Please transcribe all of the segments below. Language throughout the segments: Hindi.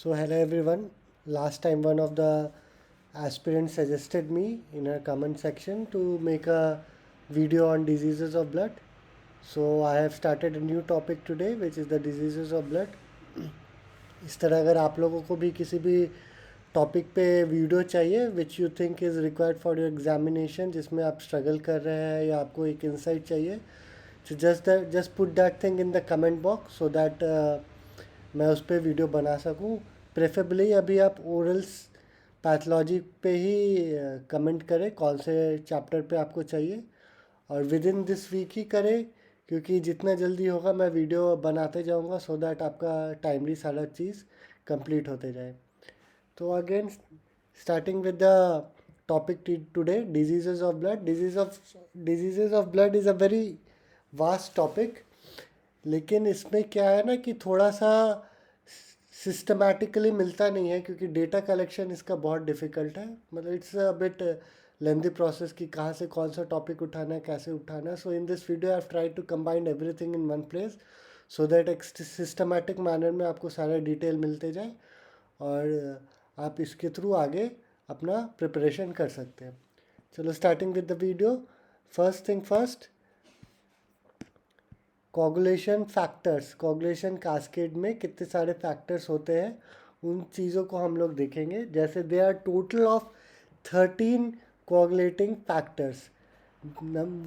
So hello everyone. Last time one of the aspirants suggested me in a comment section to make a video on diseases of blood. So I have started a new topic today which is the diseases of blood. इस तरह अगर आप लोगों को भी किसी भी टॉपिक पे वीडियो चाहिए which you think is required for your examination जिसमें आप स्ट्रगल कर रहे हैं या आपको एक इंसाइट चाहिए तो just put that thing in the comment box so that मैं उस पर वीडियो बना सकूं। प्रेफरेबली अभी आप ओरल्स पैथोलॉजी पे ही कमेंट करें कौन से चैप्टर पे आपको चाहिए और विद इन दिस वीक ही करें क्योंकि जितना जल्दी होगा मैं वीडियो बनाते जाऊंगा सो दैट आपका टाइमली सारा चीज़ कंप्लीट होते जाए। तो again starting with the topic today diseases of blood. Diseases of blood is a very vast topic, लेकिन इसमें क्या है ना कि थोड़ा सा सिस्टमैटिकली मिलता नहीं है क्योंकि डेटा कलेक्शन इसका बहुत डिफ़िकल्ट है। मतलब it's a bit lengthy process कि कहाँ से कौन सा टॉपिक उठाना है, कैसे उठाना है। So in this video I have try to combine everything in one place so that एक सिस्टमैटिक मैनर में आपको सारा डिटेल मिलते जाए और आप इसके थ्रू आगे अपना प्रिपरेशन कर सकते हैं। चलो starting with the video. First thing first, coagulation factors. Coagulation cascade में कितने सारे फैक्टर्स होते हैं उन चीज़ों को हम लोग देखेंगे। जैसे they are total of 13 coagulating factors.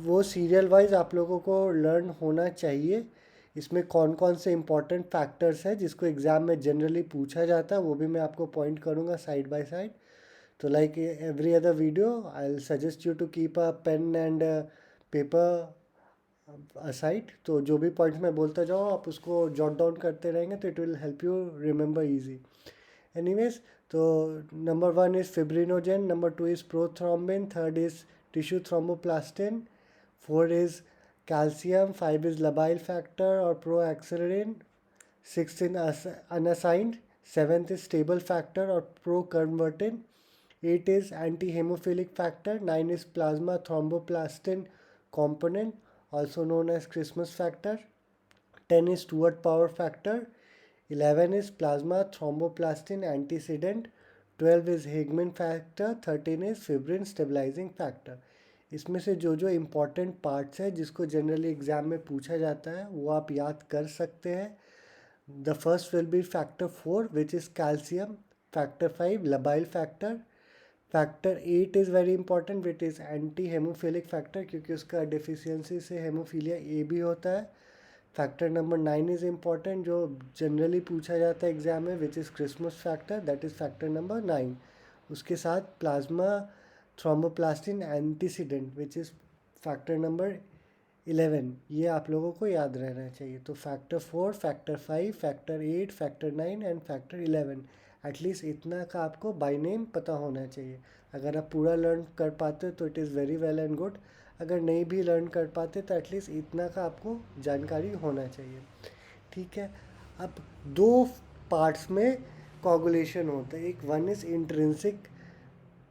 वो सीरियल वाइज आप लोगों को लर्न होना चाहिए। इसमें कौन कौन से इंपॉर्टेंट फैक्टर्स हैं जिसको एग्ज़ाम में जनरली पूछा जाता है वो भी मैं आपको पॉइंट करूँगा साइड बाय साइड। तो like every other video I will suggest you to keep a pen and paper aside. तो जो भी पॉइंट्स मैं बोलता जाऊँ आप उसको जॉट डाउन करते रहेंगे तो it will help you remember easy. Anyways, तो number 1 is fibrinogen, number 2 is prothrombin, third is tissue thromboplastin, 4 is calcium, 5 is labile factor और proaccelerin, 6 in unassigned, 7th is stable factor और proconvertin, 8 is anti-hemophilic factor, 9 is plasma thromboplastin component, also known as Christmas factor, 10 is Stewart power factor, 11 is plasma thromboplastin antecedent, 12 is Hegman factor, 13 is fibrin stabilizing factor। इसमें से जो जो इम्पॉर्टेंट पार्ट्स है जिसको जनरली एग्जाम में पूछा जाता है वो आप याद कर सकते हैं। The first will be factor 4 which is calcium, factor 5 labile factor, factor 8 is very important which is anti haemophilic factor क्योंकि उसका डिफिशियंसी से हेमोफीलिया ए भी होता है। फैक्टर नंबर 9 इज़ इम्पॉर्टेंट जो जनरली पूछा जाता है एग्जाम में which is Christmas factor, that is factor number 9। उसके साथ plasma thromboplastin antecedent which is factor number 11। ये आप लोगों को याद रहना चाहिए। तो factor 4, factor 5, factor 8, factor 9 and factor 11, at least इतना का आपको बाय नेम पता होना चाहिए। अगर आप पूरा लर्न कर पाते हो तो it is very well and good, अगर नहीं भी लर्न कर पाते तो एटलीस्ट इतना का आपको जानकारी होना चाहिए। ठीक है। अब दो पार्ट्स में कोगुलेशन होता है, एक one is intrinsic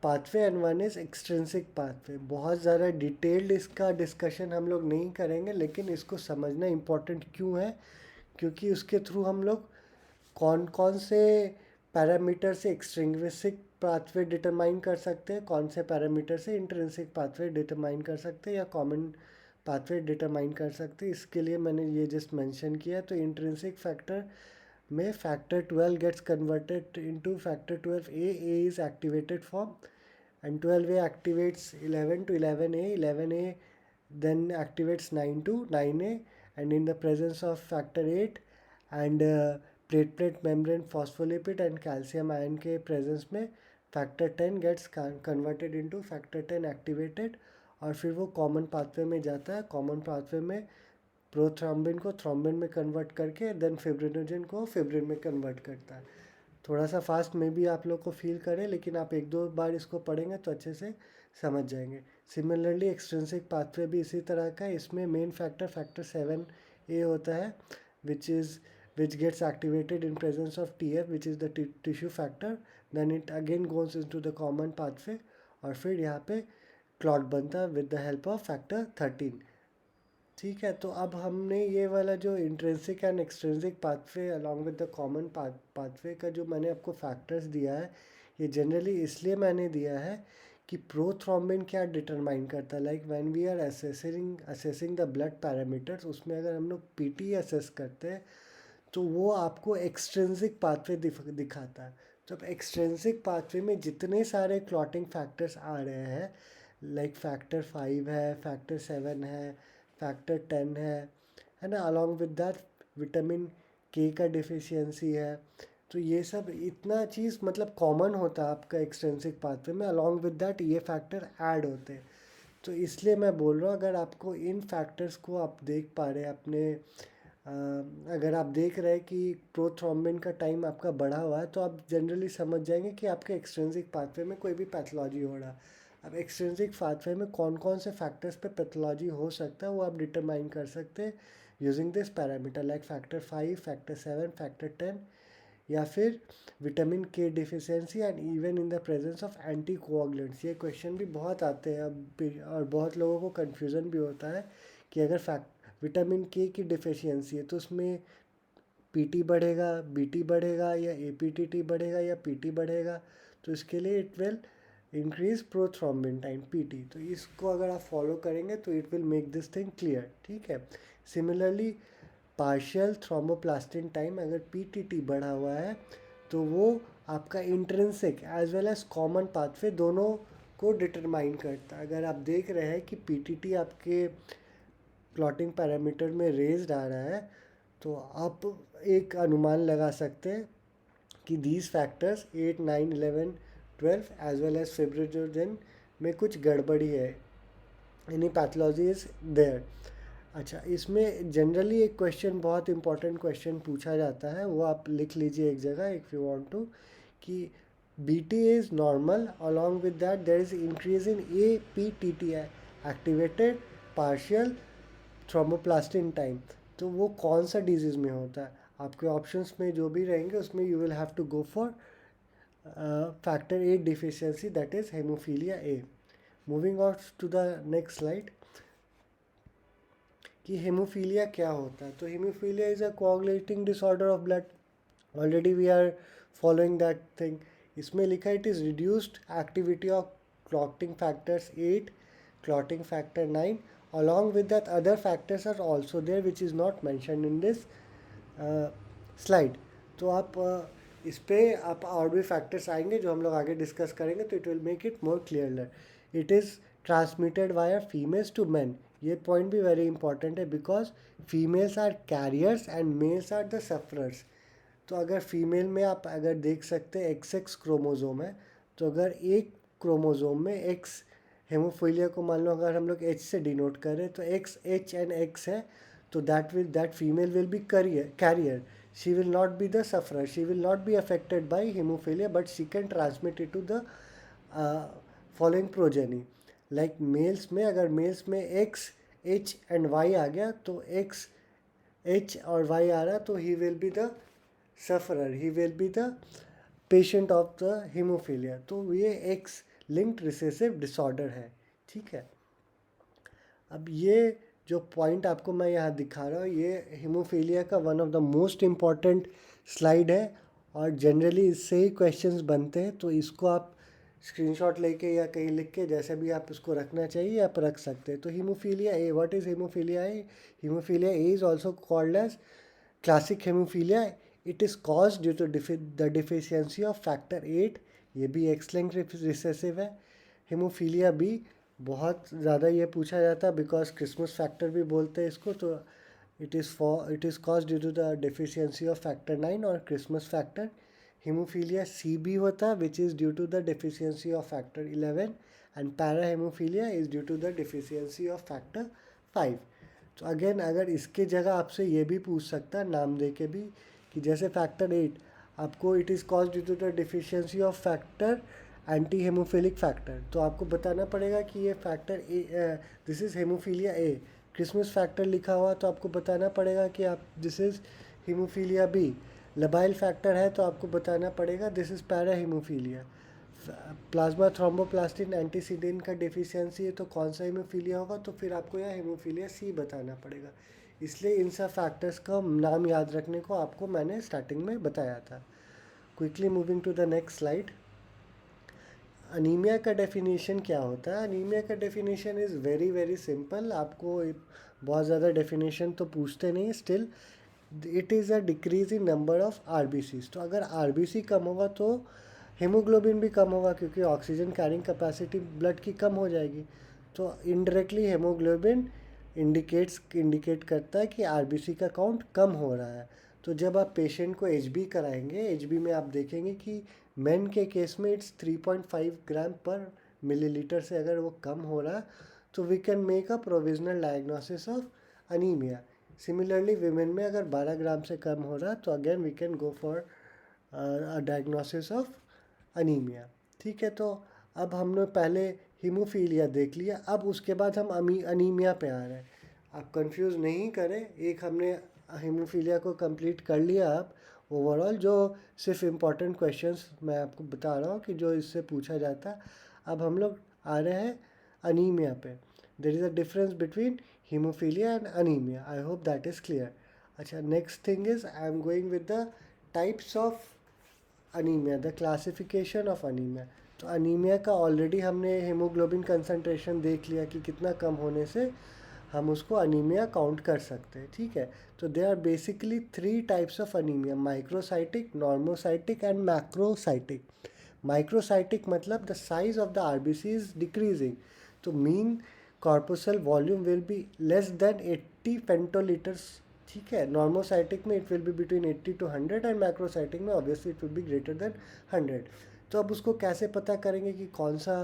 pathway and one is extrinsic pathway. बहुत ज़्यादा डिटेल्ड इसका डिस्कशन हम लोग नहीं करेंगे, लेकिन इसको समझना इम्पोर्टेंट क्यों है क्योंकि उसके थ्रू हम लोग कौन कौन से पैरामीटर से एक्सट्रिंसिक पाथवे डिटरमाइन कर सकते हैं, कौन से पैरामीटर से इंट्रिंसिक पाथवे डिटरमाइन कर सकते हैं या कॉमन पाथवे डिटरमाइन कर सकते हैं। इसके लिए मैंने ये जस्ट मेंशन किया। तो इंट्रिंसिक फैक्टर में factor 12 gets converted into factor 12 A is activated form and 12A activates 11 to 11A, 11A then activates 9 to 9A, and in the presence of factor 8 and platelet membrane phospholipid and calcium ion के presence में factor 10 gets converted into factor 10 activated और फिर वो common pathway में जाता है। common pathway में प्रोथ्रोम्बिन को थ्रोम्बिन में कन्वर्ट करके देन फिब्रिनोजन को फिब्रिन में कन्वर्ट करता है। थोड़ा सा फास्ट में भी आप लोग को फील करें, लेकिन आप एक दो बार इसको पढ़ेंगे तो अच्छे से समझ जाएंगे। सिमिलरली एक्सट्रिंसिक पाथवे भी इसी तरह का है। इसमें मेन फैक्टर फैक्टर 7A होता है which gets activated in presence of TF which is the tissue factor, then it again goes into the common pathway और फिर यहाँ पे क्लॉट बनता है with the help of factor 13। ठीक है, तो अब हमने ये वाला जो intrinsic and extrinsic pathway along with the common pathway का जो मैंने आपको फैक्टर्स दिया है, ये जनरली इसलिए मैंने दिया है कि प्रोथ्रोम्बिन क्या डिटरमाइन करता है। Like when we are assessing the blood parameters, उसमें अगर हम लोग पीटी असेस करते हैं तो वो आपको एक्सट्रिंसिक पाथवे दिखाता है। तो अब एक्सट्रिंसिक पाथवे में जितने सारे क्लॉटिंग फैक्टर्स आ रहे हैं, लाइक फैक्टर 5 है, फैक्टर 7 है, फैक्टर 10 है ना, अलॉन्ग विद दैट विटामिन के का डिफिशियंसी है, तो ये सब इतना चीज़ मतलब कॉमन होता है आपका एक्सट्रिंसिक पाथवे में, अलॉन्ग विद दैट ये फैक्टर ऐड होते हैं। तो इसलिए मैं बोल रहा हूँ, अगर आपको इन फैक्टर्स को आप देख पा रहे हैं अपने अगर आप देख रहे हैं कि प्रोथ्रोम्बिन का टाइम आपका बढ़ा हुआ है, तो आप जनरली समझ जाएंगे कि आपके एक्सट्रिंसिक पाथवे में कोई भी पैथोलॉजी हो रहा है। अब एक्सट्रिंसिक पाथवे में कौन कौन से फैक्टर्स पे पैथोलॉजी हो सकता है वो आप डिटरमाइन कर सकते हैं using this parameter, like factor 5, factor 7, factor 10, या फिर vitamin K deficiency and even in the presence of anti coagulants. ये क्वेश्चन भी बहुत आते हैं अब, और बहुत लोगों को कन्फ्यूज़न भी होता है कि अगर विटामिन के की डिफिशियंसी है तो उसमें पीटी बढ़ेगा, बीटी बढ़ेगा, या एपीटीटी बढ़ेगा, या पीटी बढ़ेगा। तो इसके लिए it will increase prothrombin time, PT. तो इसको अगर आप फॉलो करेंगे तो it will make this thing clear, ठीक है। सिमिलरली पार्शियल थ्रोम्बोप्लास्टिन टाइम, अगर पीटीटी बढ़ा हुआ है तो वो आपका intrinsic as well as common pathway दोनों को डिटरमाइन करता है। अगर आप देख रहे हैं कि पीटीटी आपके प्लॉटिंग पैरामीटर में रेज्ड आ रहा है, तो आप एक अनुमान लगा सकते हैं कि these factors 8, 9, 11, 12 as well as fibrinogen में कुछ गड़बड़ी है, एनी पैथोलॉजी इज देयर। अच्छा, इसमें जनरली एक क्वेश्चन, बहुत इंपॉर्टेंट क्वेश्चन पूछा जाता है, वो आप लिख लीजिए एक जगह इफ़ यू वांट टू, कि BT is normal, along with that there is increase in APTT activated partial thromboplastin time. तो वो कौन सा डिजीज़ में होता है? आपके ऑप्शंस में जो भी रहेंगे उसमें you will have to go for factor 8 deficiency, that is haemophilia A. Moving on to the next slide, कि हेमोफीलिया क्या होता है। तो haemophilia is a coagulating disorder of blood, already we are following that thing. इसमें लिखा है it is reduced activity of clotting factors 8, clotting factor 9, along with that other factors are also there which is not mentioned in this slide। तो आप इस पे आप और भी फैक्टर्स आएंगे जो हम लोग आगे डिस्कस करेंगे, तो it will make it more clear. It is transmitted via females to man, ये पॉइंट भी वेरी इंपॉर्टेंट है, because females are carriers and males are the sufferers. तो अगर फीमेल में आप अगर देख सकते हैं XX क्रोमोजोम है, तो अगर एक क्रोमोजोम में X, हेमोफीलिया को मान लो अगर हम लोग H से डिनोट करें तो X, H एंड X है, तो that female will be carrier, she will not be the sufferer, she will not be affected by haemophilia, but she can transmit it to the following progeny. Like males में, अगर मेल्स में X, H एंड Y आ गया, तो X, H और Y आ रहा, तो he will be the sufferer, he will be the patient of the haemophilia. तो ये X लिंक्ड रिसेसिव डिसऑर्डर है, ठीक है। अब ये जो पॉइंट आपको मैं यहाँ दिखा रहा हूँ, ये हेमोफीलिया का one of the most important slide है, और जनरली इससे ही क्वेश्चंस बनते हैं। तो इसको आप स्क्रीनशॉट लेके या कहीं लिख के, जैसे भी आप इसको रखना चाहिए आप रख सकते हैं। तो haemophilia A, what is haemophilia A? Haemophilia A is also called as classic haemophilia. It is cause due to the deficiency of factor 8, ये भी एक्स लिंक्ड रिसेसिव है। हेमोफीलिया बी बहुत ज़्यादा ये पूछा जाता है, बिकॉज क्रिसमस फैक्टर भी बोलते हैं इसको। तो it is cause due to the deficiency of factor 9 और क्रिसमस फैक्टर। हेमोफीलिया सी बी होता है which is due to the deficiency of factor 11, and para haemophilia is due to the deficiency of factor 5। तो अगेन अगर इसके जगह आपसे ये भी पूछ सकता है नाम दे के भी, कि जैसे फैक्टर 8 आपको it is cause due to the deficiency of factor anti haemophilic factor, तो आपको बताना पड़ेगा कि ये factor A, this is haemophilia A. Christmas factor लिखा हुआ तो आपको बताना पड़ेगा कि आप this is haemophilia B. Labile factor है तो आपको बताना पड़ेगा this is parahaemophilia. Plasma thromboplastin antecedent का डेफिशिएंसी है तो कौन सा हीमोफीलिया होगा, तो फिर आपको यह हीमोफीलिया सी बताना पड़ेगा। इसलिए इन सब फैक्टर्स का नाम याद रखने को आपको मैंने स्टार्टिंग में बताया था। Quickly moving to the next slide. Anaemia का डेफिनेशन क्या होता है? अनीमिया का definition is very very simple. आपको बहुत ज़्यादा डेफिनेशन तो पूछते नहीं, still it is a decrease in number of RBCs. तो अगर आरबीसी कम होगा तो हीमोग्लोबिन भी कम होगा, क्योंकि ऑक्सीजन कैरिंग कैपेसिटी ब्लड की कम हो जाएगी। तो इनडायरेक्टली हीमोग्लोबिन इंडिकेट करता है कि आरबीसी का काउंट कम हो रहा है। तो जब आप पेशेंट को एचबी कराएंगे, एचबी में आप देखेंगे कि मेन के केस में इट्स 3.5 ग्राम पर मिलीलीटर से अगर वो कम हो रहा है तो we can make a provisional diagnosis of anaemia. Similarly women में अगर 12 ग्राम से कम हो रहा तो again we can go for diagnosis of anaemia. ठीक है, तो अब हमने पहले हीमोफीलिया देख लिया, अब उसके बाद हम अनीमिया पे आ रहे हैं। आप कंफ्यूज नहीं करें, एक हमने हीमोफीलिया को कंप्लीट कर लिया। अब ओवरऑल जो सिर्फ इम्पॉर्टेंट क्वेश्चंस मैं आपको बता रहा हूँ कि जो इससे पूछा जाता है। अब हम लोग आ रहे हैं अनीमिया पे। There is a difference between haemophilia and anaemia. I hope that is clear. अच्छा, next thing is I am going with the types of anaemia, the classification of anaemia. तो अनीमिया का ऑलरेडी हमने हीमोग्लोबिन कंसंट्रेशन देख लिया कि कितना कम होने से हम उसको अनीमिया काउंट कर सकते हैं। ठीक है, तो they are basically 3 types of anaemia: microcytic, normocytic and macrocytic. Microcytic मतलब the size of the RBC is decreasing, तो mean corpuscular volume will be less than 80 femtolitres. ठीक है, नॉर्मोसाइटिक में it will be between 80 to 100 and macrocytic में obviously it will be greater than 100। तो अब उसको कैसे पता करेंगे कि कौन सा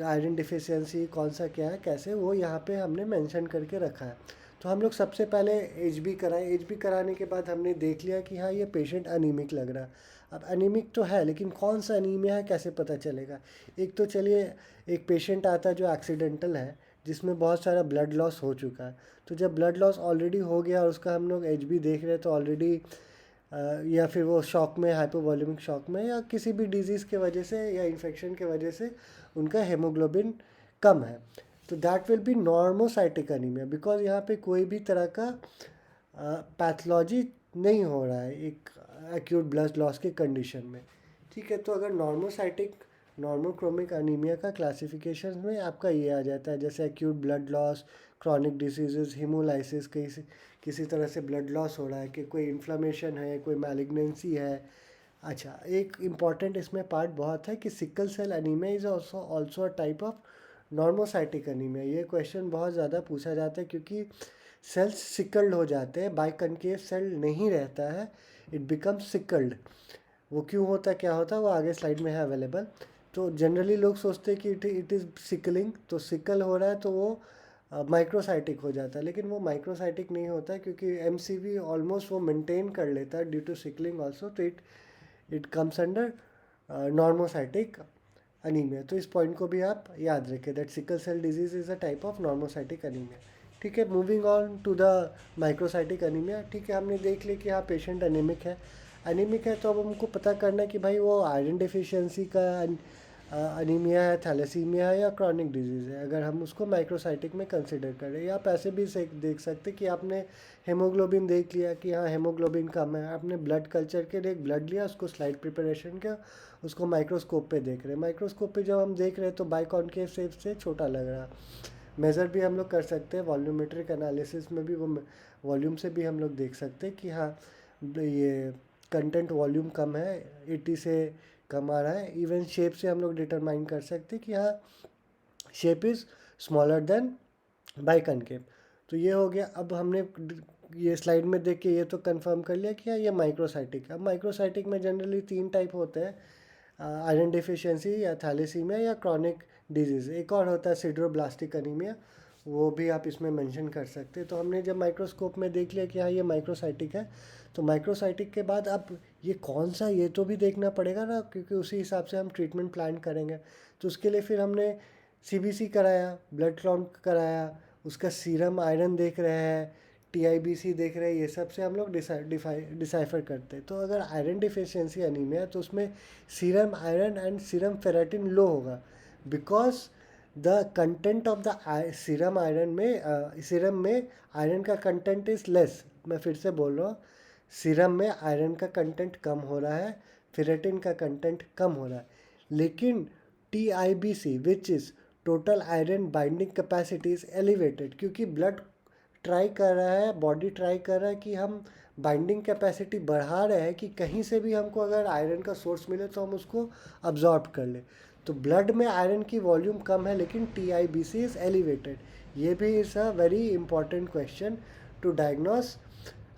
आयरन डिफिशियंसी कौन सा क्या है, कैसे, वो यहाँ पे हमने मेंशन करके रखा है। तो हम लोग सबसे पहले एचबी कराएं। एचबी कराने के बाद हमने देख लिया कि हाँ ये पेशेंट अनीमिक लग रहा है। अब अनीमिक तो है, लेकिन कौन सा अनीमिया है कैसे पता चलेगा? एक तो चलिए, एक पेशेंट आता है जो एक्सीडेंटल है, जिसमें बहुत सारा ब्लड लॉस हो चुका है। तो जब ब्लड लॉस ऑलरेडी हो गया और उसका हम लोग एचबी देख रहे हैं तो ऑलरेडी या फिर वो शॉक में, हाइपोवॉल्यूमिक शॉक में, या किसी भी डिजीज़ के वजह से या इन्फेक्शन के वजह से उनका हेमोग्लोबिन कम है, तो that will B normocytic anaemia, because यहाँ पे कोई भी तरह का पैथोलॉजी नहीं हो रहा है एक एक्यूट ब्लड लॉस के कंडीशन में। ठीक है, तो अगर नॉर्मोसाइटिक नॉर्मोक्रोमिक अनीमिया का क्लासिफिकेशन में आपका ये आ जाता है, जैसे acute blood loss, chronic diseases, haemolysis, किसी तरह से ब्लड लॉस हो रहा है, कि कोई इन्फ्लामेशन है, कोई मैलिग्नेंसी है। अच्छा, एक इम्पॉर्टेंट इसमें पार्ट बहुत है कि sickle cell anaemia is also a type of normocytic anaemia. ये क्वेश्चन बहुत ज़्यादा पूछा जाता है क्योंकि सेल्स सिकल्ड हो जाते हैं, बाइकनकेव सेल नहीं रहता है, इट बिकम्स सिकल्ड। वो क्यों होता है, क्या होता है, वो आगे स्लाइड में है अवेलेबल। तो जनरली लोग सोचते हैं कि इट इज़ सिकलिंग, तो सिकल हो रहा है तो वो माइक्रोसाइटिक हो जाता है, लेकिन वो माइक्रोसाइटिक नहीं होता है क्योंकि एमसीवी ऑलमोस्ट वो मेंटेन कर लेता है ड्यू टू सिकलिंग ऑल्सो, तो it comes under normocytic anaemia. तो इस पॉइंट को भी आप याद रखें, that sickle cell disease is a type of normocytic anaemia. ठीक है, moving on to the microcytic anaemia. ठीक है, हमने देख लिया कि हाँ पेशेंट अनीमिक है। एनीमिक है तो अब हमको पता करना है कि भाई वो आयरन डिफिशियंसी का अनीमिया है, थैलेसीमिया है, या क्रॉनिक डिजीज़ है। अगर हम उसको माइक्रोसाइटिक में कंसिडर करें, या आप ऐसे भी देख सकते कि आपने हेमोग्लोबिन देख लिया कि हाँ हेमोग्लोबिन कम है, आपने ब्लड कल्चर के लिए एक ब्लड लिया, उसको स्लाइड प्रिपरेशन किया, उसको माइक्रोस्कोप पे देख रहे हैं। माइक्रोस्कोप पे जब हम देख रहे हैं तो बाइकॉनकेव शेप से छोटा लग रहा है। मेज़र भी हम लोग कर सकते हैं, वॉल्यूमेट्रिक एनालिसिस में भी वो वॉल्यूम से भी हम लोग देख सकते हैं कि हाँ ये कंटेंट वॉल्यूम कम है, 80 से कम आ रहा है। इवन शेप से हम लोग डिटरमाइन कर सकते हैं कि हाँ shape is smaller than biconcave. तो ये हो गया। अब हमने ये स्लाइड में देख के ये तो कंफर्म कर लिया कि हाँ ये माइक्रोसाइटिक है। अब माइक्रोसाइटिक में जनरली 3 टाइप होते हैं, आयरन डिफिशियंसी या थैलेसीमिया या क्रॉनिक डिजीज़। एक और होता है सिड्रोब्लास्टिक अनीमिया, वो भी आप इसमें मेंशन कर सकते हैं। तो हमने जब माइक्रोस्कोप में देख लिया कि हाँ ये माइक्रोसाइटिक है, तो माइक्रोसाइटिक के बाद अब ये कौन सा, ये तो भी देखना पड़ेगा ना, क्योंकि उसी हिसाब से हम ट्रीटमेंट प्लान करेंगे। तो उसके लिए फिर हमने सीबीसी कराया, ब्लड काउंट कराया, उसका सीरम आयरन देख रहे हैं, TIBC देख रहे हैं, ये सब से हम लोग डिसाइफर करते हैं। तो अगर आयरन डिफिशियंसी अनीमिया है तो उसमें serum iron and serum ferritin low होगा, because the content of the serum में आयरन का कंटेंट इज लेस। मैं फिर से बोल रहा हूँ, सीरम में आयरन का कंटेंट कम हो रहा है, फेरेटिन का कंटेंट कम हो रहा है। लेकिन TIBC which is total iron binding capacity is elevated, क्योंकि ब्लड ट्राई कर रहा है, बॉडी ट्राई कर रहा है कि हम बाइंडिंग कैपेसिटी बढ़ा रहे हैं कि कहीं से भी हमको अगर आयरन का सोर्स मिले तो हम उसको अब्जॉर्ब कर ले। तो ब्लड में आयरन की वॉल्यूम कम है लेकिन TIBC इज़ एलिवेटेड। ये भी is a very important question to diagnose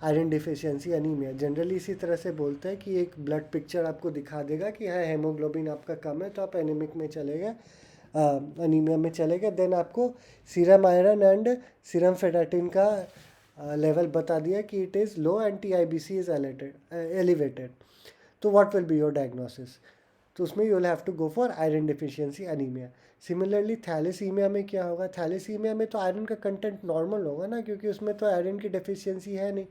iron deficiency anaemia. Generally इसी तरह से बोलते हैं कि एक ब्लड पिक्चर आपको दिखा देगा कि हाँ हेमोग्लोबिन आपका कम है तो आप एनीमिक में चले गए, अनीमिया में चले गए। देन आपको serum iron and serum ferritin का लेवल बता दिया कि it is low and TIBC is elevated. तो what will be your diagnosis? तो उसमें you will have to go for iron deficiency anaemia. Similarly thalassaemia में क्या होगा? थैलेसीमिया में तो आयरन का कंटेंट नॉर्मल होगा ना, क्योंकि उसमें तो आयरन की डेफिशिएंसी है नहीं।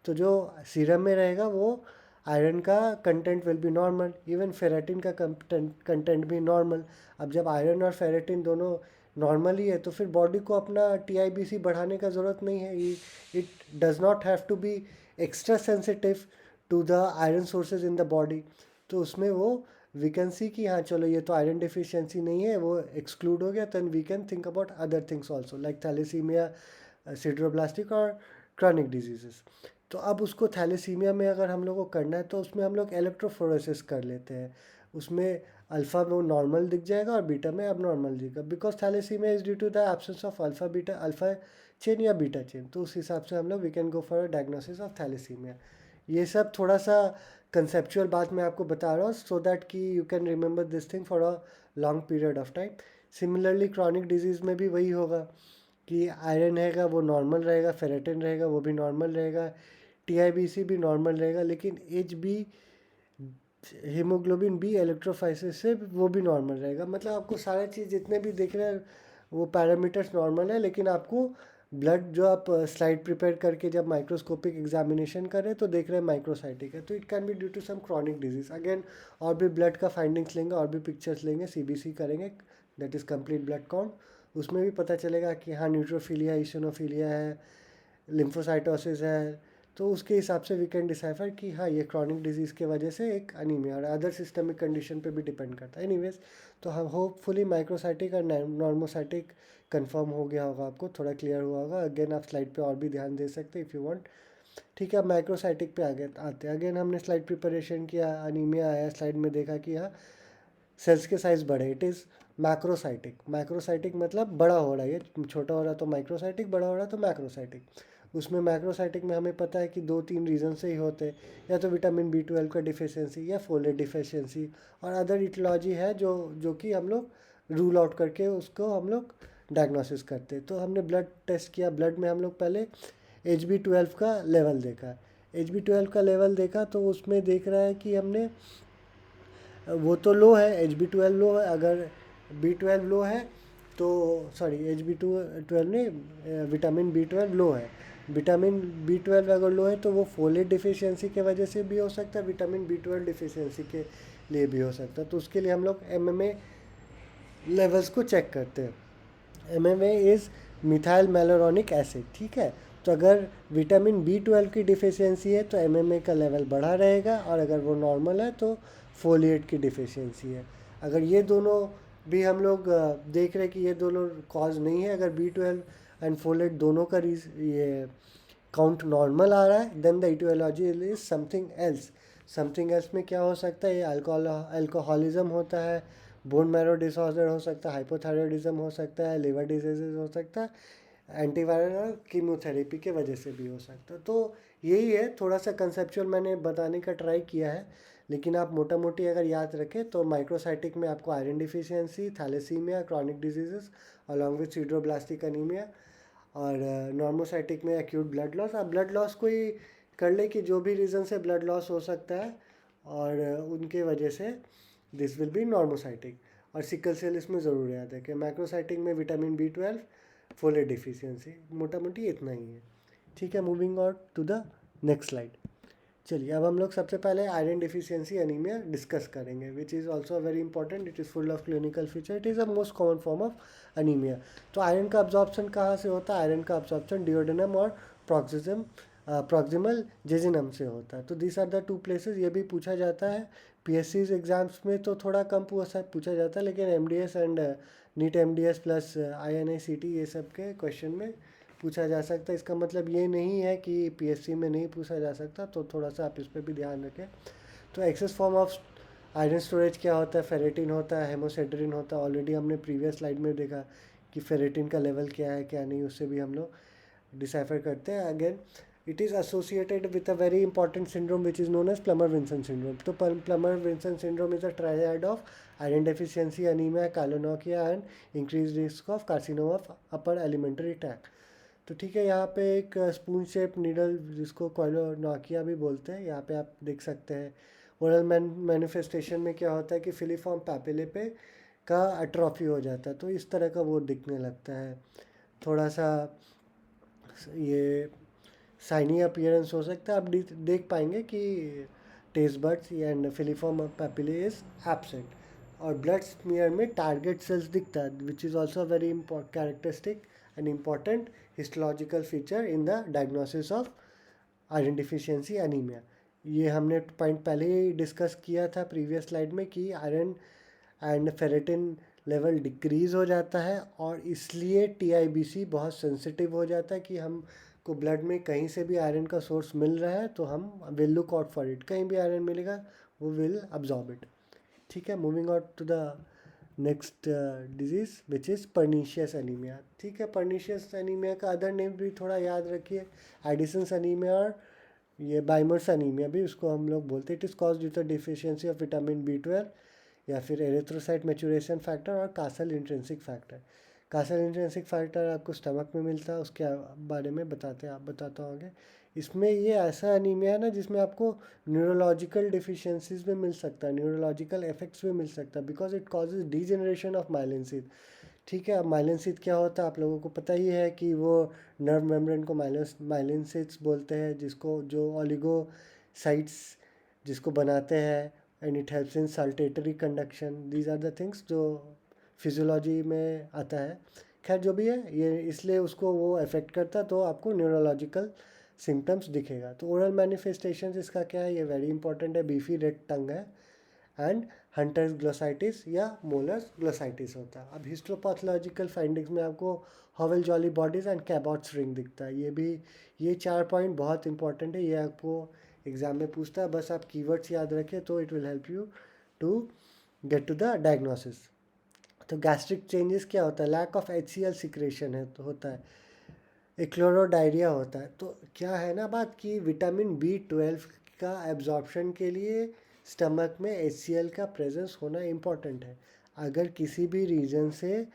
तो जो सीरम में रहेगा वो आयरन का content will be normal, even ferritin का कंटेंट भी नॉर्मल। अब जब आयरन और फेरेटिन दोनों नॉर्मल ही है तो फिर बॉडी को अपना TIBC बढ़ाने का ज़रूरत नहीं है। It does not have to be extra sensitive to the iron sources in the body. तो उसमें वो वी कैन सी कि हाँ चलो ये तो आयरन डिफिशियंसी नहीं है, वो एक्सक्लूड हो गया। Then we can think about other things also like thalassemia, sideroblastic और क्रॉनिक डिजीजेस। तो अब उसको थैलेसीमिया में अगर हम लोग को करना है तो उसमें हम लोग इलेक्ट्रोफोरेसिस कर लेते हैं। उसमें अल्फ़ा में वो नॉर्मल दिख जाएगा और बीटा में अब नॉर्मल दिखेगा, because thalassemia is due to the absence of alpha chain या बीटा चेन। तो उस हिसाब से हम लोग we can go for a diagnosis of thalassemia. ये सब थोड़ा सा कंसेप्चुअल बात मैं आपको बता रहा हूँ सो दैट कि you can remember this thing for a long period of time. Similarly chronic disease में भी वही होगा कि आयरन रहेगा वो नॉर्मल रहेगा, फेरेटिन रहेगा वो भी नॉर्मल रहेगा, TIBC भी नॉर्मल रहेगा, लेकिन HB हीमोग्लोबिन B इलेक्ट्रोफाइसिस से वो भी नॉर्मल रहेगा। मतलब आपको सारा चीज़ जितने भी दिख रहे हैं वो पैरामीटर्स नॉर्मल है, लेकिन आपको ब्लड जो आप स्लाइड प्रिपेयर करके जब माइक्रोस्कोपिक एग्जामिनेशन करें तो देख रहे हैं माइक्रोसाइटिक है, तो it can be due to some chronic disease. Again और भी ब्लड का फाइंडिंग्स लेंगे और भी पिक्चर्स लेंगे, CBC करेंगे, that is complete blood count. उसमें भी पता चलेगा कि हाँ न्यूट्रोफिलिया, इशनोफिलिया है, लिम्फोसाइटोसिस है। तो उसके हिसाब से वी कैन डिसाइफर कि हाँ ये क्रॉनिक डिजीज़ के वजह से एक अनीमिया और अदर सिस्टमिक कंडीशन पे भी डिपेंड करता है। एनीवेज, तो हम होपफुली माइक्रोसाइटिक और नॉर्मोसाइटिक कंफर्म हो गया होगा, आपको थोड़ा क्लियर हुआ होगा। अगेन आप स्लाइड पे और भी ध्यान दे सकते हैं इफ़ यू वांट। ठीक है, अब माइक्रोसाइटिक पे आते हैं। अगेन हमने स्लाइड प्रिपरेशन किया, अनीमिया आया, स्लाइड में देखा कि हाँ सेल्स के साइज़ बड़े, इट इज़ मैक्रोसाइटिक। मैक्रोसाइटिक मतलब बड़ा हो रहा है, ये छोटा हो रहा तो माइक्रोसाइटिक, बड़ा हो रहा तो मैक्रोसाइटिक। उसमें मैक्रोसाइटिक में हमें पता है कि 2-3 रीज़न से ही होते हैं, या तो विटामिन B12 का डिफिशियंसी या फोलेट डिफिशियंसी, और अदर इटियोलॉजी है जो कि हम लोग रूल आउट करके उसको हम लोग डायग्नोसिस करते हैं। तो हमने ब्लड टेस्ट किया, ब्लड में हम लोग पहले HB12 का लेवल देखा। HB12 का लेवल देखा तो उसमें देख रहा है कि हमने वो तो लो है, HB12 लो है। अगर B12 लो है तो सॉरी HB12 नहीं, विटामिन B12 लो है। विटामिन B12 अगर लो है तो वो फोलेट डिफिशियंसी के वजह से भी हो सकता है, विटामिन B12 डिफिशियंसी के लिए भी हो सकता है। तो उसके लिए हम लोग MMA लेवल्स को चेक करते हैं। MMA इज़ मिथाइल मेलोरोनिक एसिड, ठीक है। तो अगर विटामिन B12 की डिफिशियंसी है तो MMA का लेवल बढ़ा रहेगा, और अगर वो नॉर्मल है तो फोलिएट की डिफिशियंसी है। अगर ये दोनों भी हम लोग देख रहे हैं कि ये दोनों कॉज नहीं है, अगर B12 एंड फोलेट दोनों का ये काउंट नॉर्मल आ रहा है, then the etiology is something else. Something else में क्या हो सकता है? ये अल्कोहलिज्म होता है, बोन मैरो डिसऑर्डर हो सकता है, हाइपोथायरॉयडिज्म हो सकता है, लिवर डिजीजेज हो सकता है, एंटीवायरल और कीमोथेरेपी के वजह से भी हो सकता है। तो यही है, थोड़ा सा कंसेप्चुअल मैंने बताने का ट्राई किया है, लेकिन आप मोटा मोटी अगर याद रखें तो माइक्रोसाइटिक में आपको iron deficiency, thalassemia, chronic diseases along with sideroblastic anemia, और नॉर्मोसाइटिक में एक्यूट ब्लड लॉस। आप ब्लड लॉस को ही कर ले कि जो भी रीज़न से ब्लड लॉस हो सकता है, और उनके वजह से दिस विल बी नॉर्मोसाइटिक। और सिकल सेल इसमें ज़रूर याद है कि माइक्रोसाइटिक में विटामिन B12, फोलेट डिफिशियंसी, मोटा मोटी इतना ही है। ठीक है, moving on to the next slide. चलिए अब हम लोग सबसे पहले आयरन डिफिशियंसी एनीमिया डिस्कस करेंगे, which is also very important. It is full of clinical feature, it is a most common form of anaemia. तो आयरन का अब्जॉर्प्शन कहाँ से होता है? आयरन का अब्जॉर्प्शन डिओडेनम और प्रॉक्सिमल जेजिनम से होता है। तो this are the two places. ये भी पूछा जाता है पीएससी एग्जाम्स में, तो थोड़ा कम पूछा जाता है, लेकिन MDS and NEET MDS plus INICT ये सब के क्वेश्चन में पूछा जा सकता है। इसका मतलब ये नहीं है कि पीएससी में नहीं पूछा जा सकता, तो थोड़ा सा आप इस पर भी ध्यान रखें। तो excess form of iron storage क्या होता है? फेरेटिन होता है, हेमोसेड्रिन होता है। ऑलरेडी हमने प्रीवियस स्लाइड में देखा कि फेरेटिन का लेवल क्या है क्या नहीं, उससे भी हम लोग डिसाइफर करते हैं। Again it is associated with a very important syndrome which is known as Plummer Vinson syndrome. तो Plummer Vinson syndrome is a triad of iron deficiency, anaemia, koilonychia and increase risk of carcinoma of upper alimentary tract. तो ठीक है, यहाँ पे एक स्पून शेप नीडल जिसको कोलोनोकिया भी बोलते हैं, यहाँ पे आप देख सकते हैं। ओरल मैनिफेस्टेशन में क्या होता है कि फिलीफॉर्म पैपिले पे का अट्रॉफी हो जाता है, तो इस तरह का वो दिखने लगता है। थोड़ा सा ये साइनी अपीयरेंस हो सकता है। आप देख पाएंगे कि taste buds and filiform papillae is absent, और ब्लड स्मीयर में टारगेट सेल्स दिखता है, which is also very important characteristic and important histological feature in the diagnosis of iron deficiency anaemia. ये हमने पॉइंट पहले ही डिस्कस किया था प्रीवियस स्लाइड में कि iron and ferritin level decrease हो जाता है, और इसलिए TIBC बहुत सेंसिटिव हो जाता है कि हम को ब्लड में कहीं से भी आयरन का सोर्स मिल रहा है तो हम will look out for it. कहीं भी आयरन मिलेगा वो विल अब्जॉर्ब इट। ठीक है, moving out to the next disease which is pernicious anemia. ठीक है, पर्नीशियस एनीमिया का अदर नेम भी थोड़ा याद रखिए, एडिसन्स एनीमिया और ये बाइमर्स एनीमिया भी उसको हम लोग बोलते हैं। It is cause due to deficiency of vitamin B12 या फिर एरिथ्रोसाइट मैचुरेशन फैक्टर और Castle intrinsic factor. Castle intrinsic factor आपको स्टमक में मिलता है, उसके बारे में बताता हूँ आगे। इसमें ये ऐसा एनीमिया है ना जिसमें आपको न्यूरोलॉजिकल डिफिशियंसीज भी मिल सकता है, न्यूरोलॉजिकल इफेक्ट्स भी मिल सकता है, because it causes degeneration of myelin sheath. ठीक है, अब माइलिन शीथ क्या होता है आप लोगों को पता ही है कि वो नर्व मेम्ब्रेन को माइलिन शीथ्स बोलते हैं, जिसको जो ओलिगोसाइट्स जिसको बनाते हैं, and it helps in saltatory conduction. These are the things जो फिजियोलॉजी में आता है। खैर जो भी है, ये इसलिए उसको वो अफेक्ट करता है, तो आपको न्यूरोलॉजिकल सिम्टम्स दिखेगा। तो ओरल मैनिफेस्टेशन इसका क्या है, ये वेरी इंपॉर्टेंट है। बीफी रेड टंग है एंड हंटर्स ग्लोसाइटिस या मोलर्स ग्लोसाइटिस होता है। अब हिस्टोपैथोलॉजिकल फाइंडिंग्स में आपको Howell Jolly bodies and Cabot's ring दिखता है। ये 4 पॉइंट बहुत इंपॉर्टेंट है, ये आपको एग्जाम में पूछता है। बस आप कीवर्ड्स याद रखें तो it will help you to get to the diagnosis. तो गैस्ट्रिक चेंजेस क्या होता है? लैक ऑफ HCl सिक्रेशन है तो होता है, एक्लोरोडायरिया होता है। तो क्या है ना बात कि विटामिन B12 का एब्जॉर्प्शन के लिए स्टमक में HCl का प्रेजेंस होना इम्पॉर्टेंट है। अगर किसी भी रीज़न से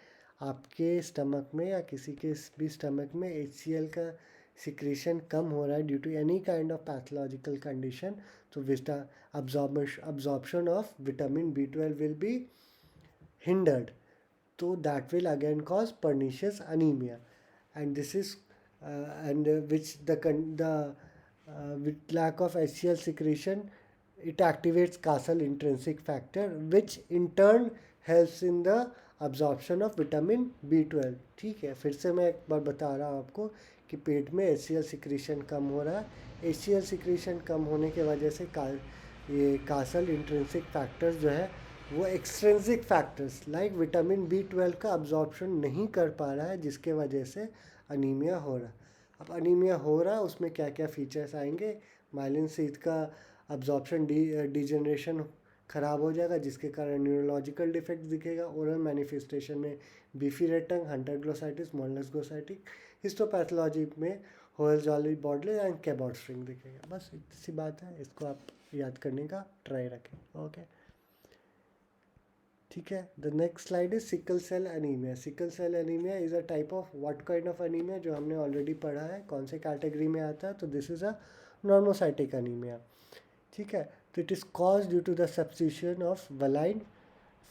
आपके स्टमक में या किसी के भी स्टमक में HCl का सिक्रेशन कम हो रहा है due to any kind of pathological condition, तो absorption of vitamin B12 will be hindered, so that will again cause pernicious anemia. And this is which with lack of HCl secretion, it activates Castle intrinsic factor, which in turn helps in the absorption of vitamin B12। ठीक है, फिर से मैं एक बार बता रहा हूँ आपको कि पेट में HCl सिक्रीशन कम हो रहा है। HCl सिक्रीशन कम होने के वजह से ये कासल इंट्रिंसिक फैक्टर्स जो है वो extrinsic factors like vitamin B12 का अब्जॉर्प्शन नहीं कर पा रहा है, जिसके वजह से अनीमिया हो रहा है। अब अनीमिया हो रहा है उसमें क्या क्या फीचर्स आएंगे? माइलिन शीथ का अब्जॉर्प्शन डिजेनरेशन ख़राब हो जाएगा, जिसके कारण न्यूरोलॉजिकल डिफेक्ट दिखेगा। ओरल मैनिफेस्टेशन में बीफी रेड टंग, हंटर ग्लोसाइटिस, मोलस ग्लोसाइटिक। हिस्टोपैथोलॉजी में होयल जॉली बॉडले एंड कैबॉट स्ट्रिंग दिखेगा। बस इतनी सी बात है, इसको आप याद करने का ट्राई रखें। ओके, ठीक है। The next slide is sickle cell anemia. Sickle cell anemia is a type of what kind of anemia, जो हमने ऑलरेडी पढ़ा है कौन से कैटेगरी में आता है। तो this is a normocytic anemia. ठीक है, तो it is cause due to the substitution of valine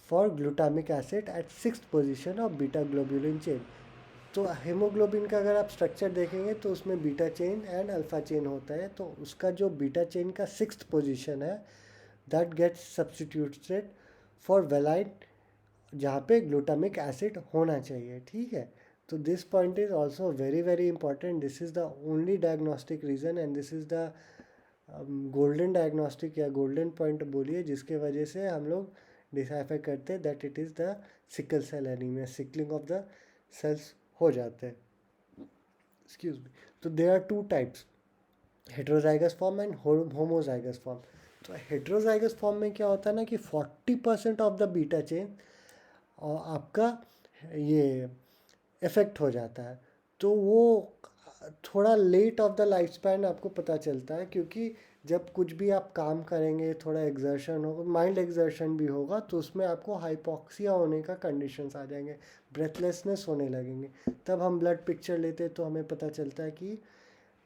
for glutamic acid at 6th position of beta globulin chain. तो हेमोग्लोबिन का अगर आप स्ट्रक्चर देखेंगे तो उसमें beta chain and alpha chain होता है। तो उसका जो बीटा चेन का 6th पोजीशन है that gets substituted for valine, जहाँ पे ग्लूटामिक एसिड होना चाहिए। ठीक है, तो this point is also very very important. This is the only diagnostic reason and this is the golden diagnostic या गोल्डन पॉइंट बोलिए, जिसके वजह से हम लोग डिसाइफर करते हैं that it is the sickle cell anemia, sickling of the cells हो जाते हैं। Excuse me. तो there are two types, heterozygous form and homozygous form. तो हेट्रोजाइगस फॉर्म में क्या होता है ना कि 40% ऑफ द बीटा चेन और आपका ये इफ़ेक्ट हो जाता है। तो वो थोड़ा late of the life span आपको पता चलता है, क्योंकि जब कुछ भी आप काम करेंगे, थोड़ा एक्सर्शन होगा, माइल्ड एक्सर्शन भी होगा, तो उसमें आपको हाइपोक्सिया होने का कंडीशंस आ जाएंगे, ब्रेथलेसनेस होने लगेंगे। तब हम ब्लड पिक्चर लेते हैं तो हमें पता चलता है कि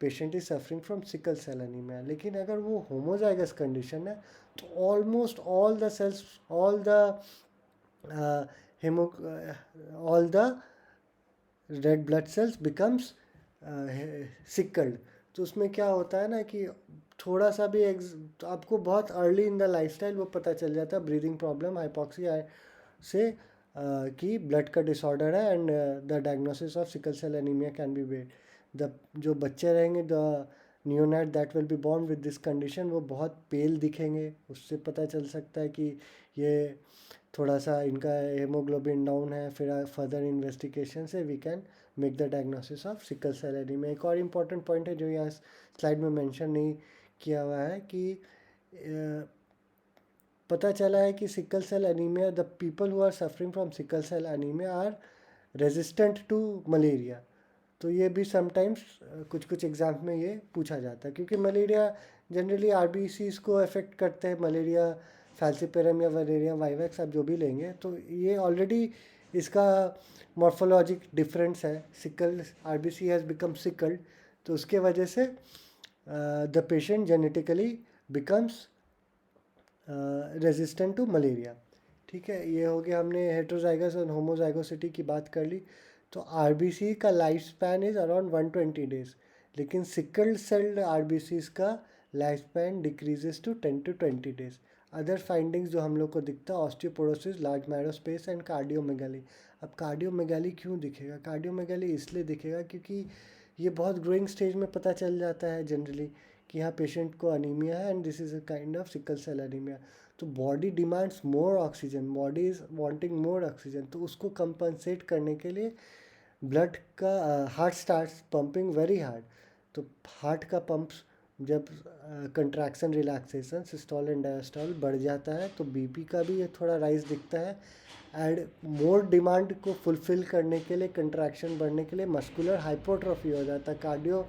patient is suffering from sickle cell anemia. लेकिन अगर वो होमोजाइगस कंडीशन है तो almost all the cells, all the hemo all the red blood cells becomes sickled. तो उसमें क्या होता है ना कि थोड़ा सा भी तो आपको बहुत अर्ली इन द लाइफस्टाइल वो पता चल जाता है, ब्रीदिंग प्रॉब्लम, हाइपोक्सिया से कि ब्लड का डिसऑर्डर है and the diagnosis of sickle cell anemia can be made. The जो बच्चे रहेंगे, the neonate that will be born with this condition, वो बहुत पेल दिखेंगे। उससे पता चल सकता है कि ये थोड़ा सा इनका हेमोग्लोबिन डाउन है। फिर फर्दर इन्वेस्टिगेशन से we can make the diagnosis of sickle cell anemia. एक और इम्पॉर्टेंट पॉइंट है जो यहाँ स्लाइड में मेंशन नहीं किया हुआ है कि पता चला है कि sickle cell anemia, the people who are suffering from sickle cell anemia are resistant to malaria. तो ये भी समटाइम्स कुछ कुछ एग्जाम में ये पूछा जाता है, क्योंकि मलेरिया जनरली आरबीसीज को अफेक्ट करते हैं। मलेरिया फैल्सिपेरम या वलेरिया वाइवेक्स आप जो भी लेंगे, तो ये ऑलरेडी इसका मॉर्फोलॉजिक डिफरेंस है। Sickle RBC has become sickled, तो उसके वजह से the patient genetically becomes resistant to malaria. ठीक है, ये हो गया, हमने हेट्रोजाइगस और होमोजाइगोसिटी की बात कर ली। तो आरबीसी का life span is around 120 days, लेकिन सिकल्ड सेल्ड आरबीसीज का life span decreases to 10 to 20 days. Other findings जो हम लोग को दिखता है, osteoporosis, large marrow space and cardiomegaly. अब कार्डियोमेगाली क्यों दिखेगा? कार्डियोमेगाली इसलिए दिखेगा क्योंकि ये बहुत ग्रोइंग स्टेज में पता चल जाता है जनरली कि हाँ पेशेंट को अनीमिया है and this is a kind of sickle cell anaemia. तो body demands more oxygen, body is wanting more oxygen, तो उसको कंपनसेट करने के लिए ब्लड का heart starts pumping very hard. तो हार्ट का पंप्स जब contraction, relaxation, systole and diastole बढ़ जाता है तो बीपी का भी ये थोड़ा राइज दिखता है। एंड मोर डिमांड को फुलफिल करने के लिए, कंट्रैक्शन बढ़ने के लिए मस्कुलर हाइपोट्रोफी हो जाता है। कार्डियो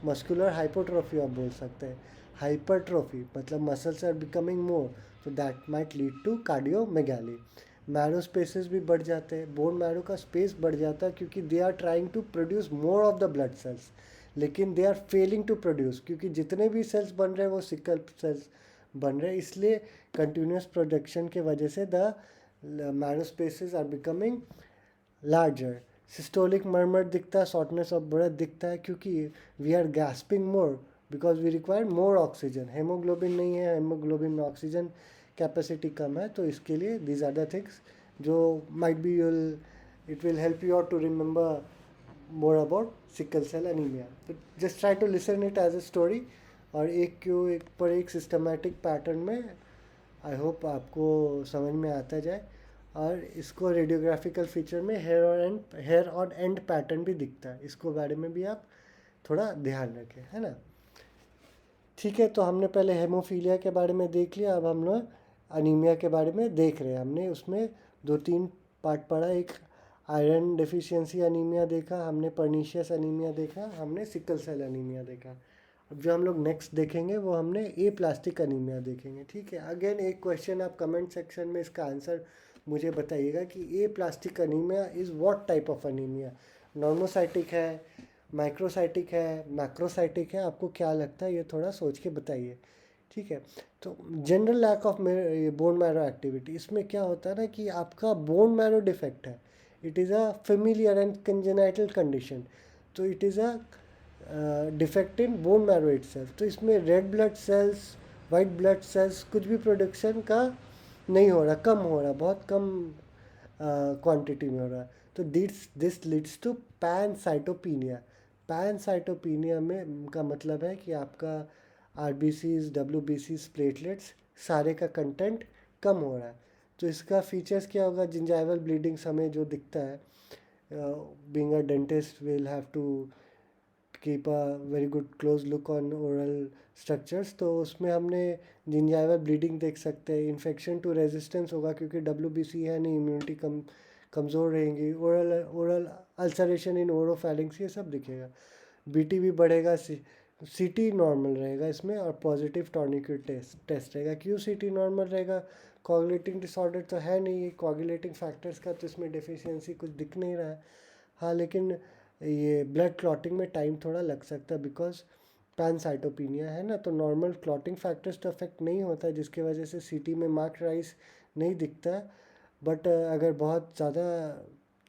मस्कुलर हाइपोट्रोफी आप बोल सकते हैं। हाइपरट्रोफी मतलब मसल्स आर बिकमिंग मोर, तो that might lead to cardiomegaly. Marrow spaces भी बढ़ जाते हैं, बोन मैरो का स्पेस बढ़ जाता है, क्योंकि they are trying to produce more of the blood cells, लेकिन they are failing to produce, क्योंकि जितने भी सेल्स बन रहे हैं वो सिकल सेल्स बन रहे हैं। इसलिए कंटिन्यूस प्रोडक्शन के वजह से the marrow spaces are becoming larger. Systolic murmur दिखता है, शॉर्टनेस ऑफ ब्रेथ दिखता है, क्योंकि we are gasping more because we require more oxygen. Hemoglobin नहीं है, हेमोग्लोबिन में ऑक्सीजन कैपेसिटी कम है, तो इसके लिए दीज आर द थिंग्स जो might be you'll it will help you out to remember more about sickle cell anaemia. तो just try to listen it as a story, और एक पर एक सिस्टमेटिक पैटर्न में आई होप आपको समझ में आता जाए। और इसको रेडियोग्राफिकल फीचर में हेयर और एंड पैटर्न भी दिखता है, इसको बारे में भी आप थोड़ा ध्यान रखें, है ना। ठीक है, तो हमने पहले हेमोफीलिया के बारे में देख लिया, अब हम लोग अनीमिया के बारे में देख रहे हैं। हमने उसमें 2-3 पार्ट पढ़ा, एक आयरन डेफिशिएंसी अनीमिया देखा हमने, पर्नीशियस अनीमिया देखा हमने, सिकल सेल अनीमिया देखा। अब जो हम लोग नेक्स्ट देखेंगे वो हमने ए प्लास्टिक अनीमिया देखेंगे। ठीक है, अगेन एक क्वेश्चन आप कमेंट सेक्शन में इसका आंसर मुझे बताइएगा कि aplastic anaemia is what type of anaemia? Normocytic है, माइक्रोसाइटिक है, मैक्रोसाइटिक है? आपको क्या लगता है, ये थोड़ा सोच के बताइए। ठीक है, तो general lack of bone marrow activity, इसमें क्या होता है ना कि आपका बोन मैरो डिफेक्ट है, it is a familiar and congenital condition, तो it is a defect in bone marrow itself. तो इसमें red blood cells, white blood cells कुछ भी प्रोडक्शन का नहीं हो रहा, कम हो रहा, बहुत कम क्वांटिटी में हो रहा है। तो this leads to pancytopenia. Pancytopenia में का मतलब है कि आपका आरबीसीज, डब्ल्यूबीसीज, प्लेटलेट्स सारे का कंटेंट कम हो रहा है। तो इसका फीचर्स क्या होगा? जिंजाइवल ब्लीडिंग्स हमें जो दिखता है, being a dentist will have to keep a very good close look on oral structures, तो उसमें हमने जिंजाइवल ब्लीडिंग देख सकते हैं। इन्फेक्शन टू रेजिस्टेंस होगा क्योंकि डब्ल्यूबीसी है नहीं, इम्यूनिटी कमज़ोर रहेंगी। ओरल ओरल अल्सरेशन इन ओरोफैरिंग्स, ये सब दिखेगा। बीटी भी बढ़ेगा, सीटी नॉर्मल रहेगा इसमें, और पॉजिटिव टॉर्निक्यूट टेस्ट रहेगा। क्यों सीटी नॉर्मल रहेगा? कोगुलेटिंग डिसऑर्डर तो है नहीं, कोगुलेटिंग फैक्टर्स का तो इसमें डेफिशिएंसी कुछ दिख नहीं रहा है। हाँ, लेकिन ये ब्लड क्लॉटिंग में टाइम थोड़ा लग सकता है बिकॉज पैनसाइटोपिनिया है ना, तो नॉर्मल क्लॉटिंग फैक्टर्स तो अफेक्ट नहीं होता है, जिसके वजह से सीटी में मार्क राइज नहीं दिखता है। बट अगर बहुत ज़्यादा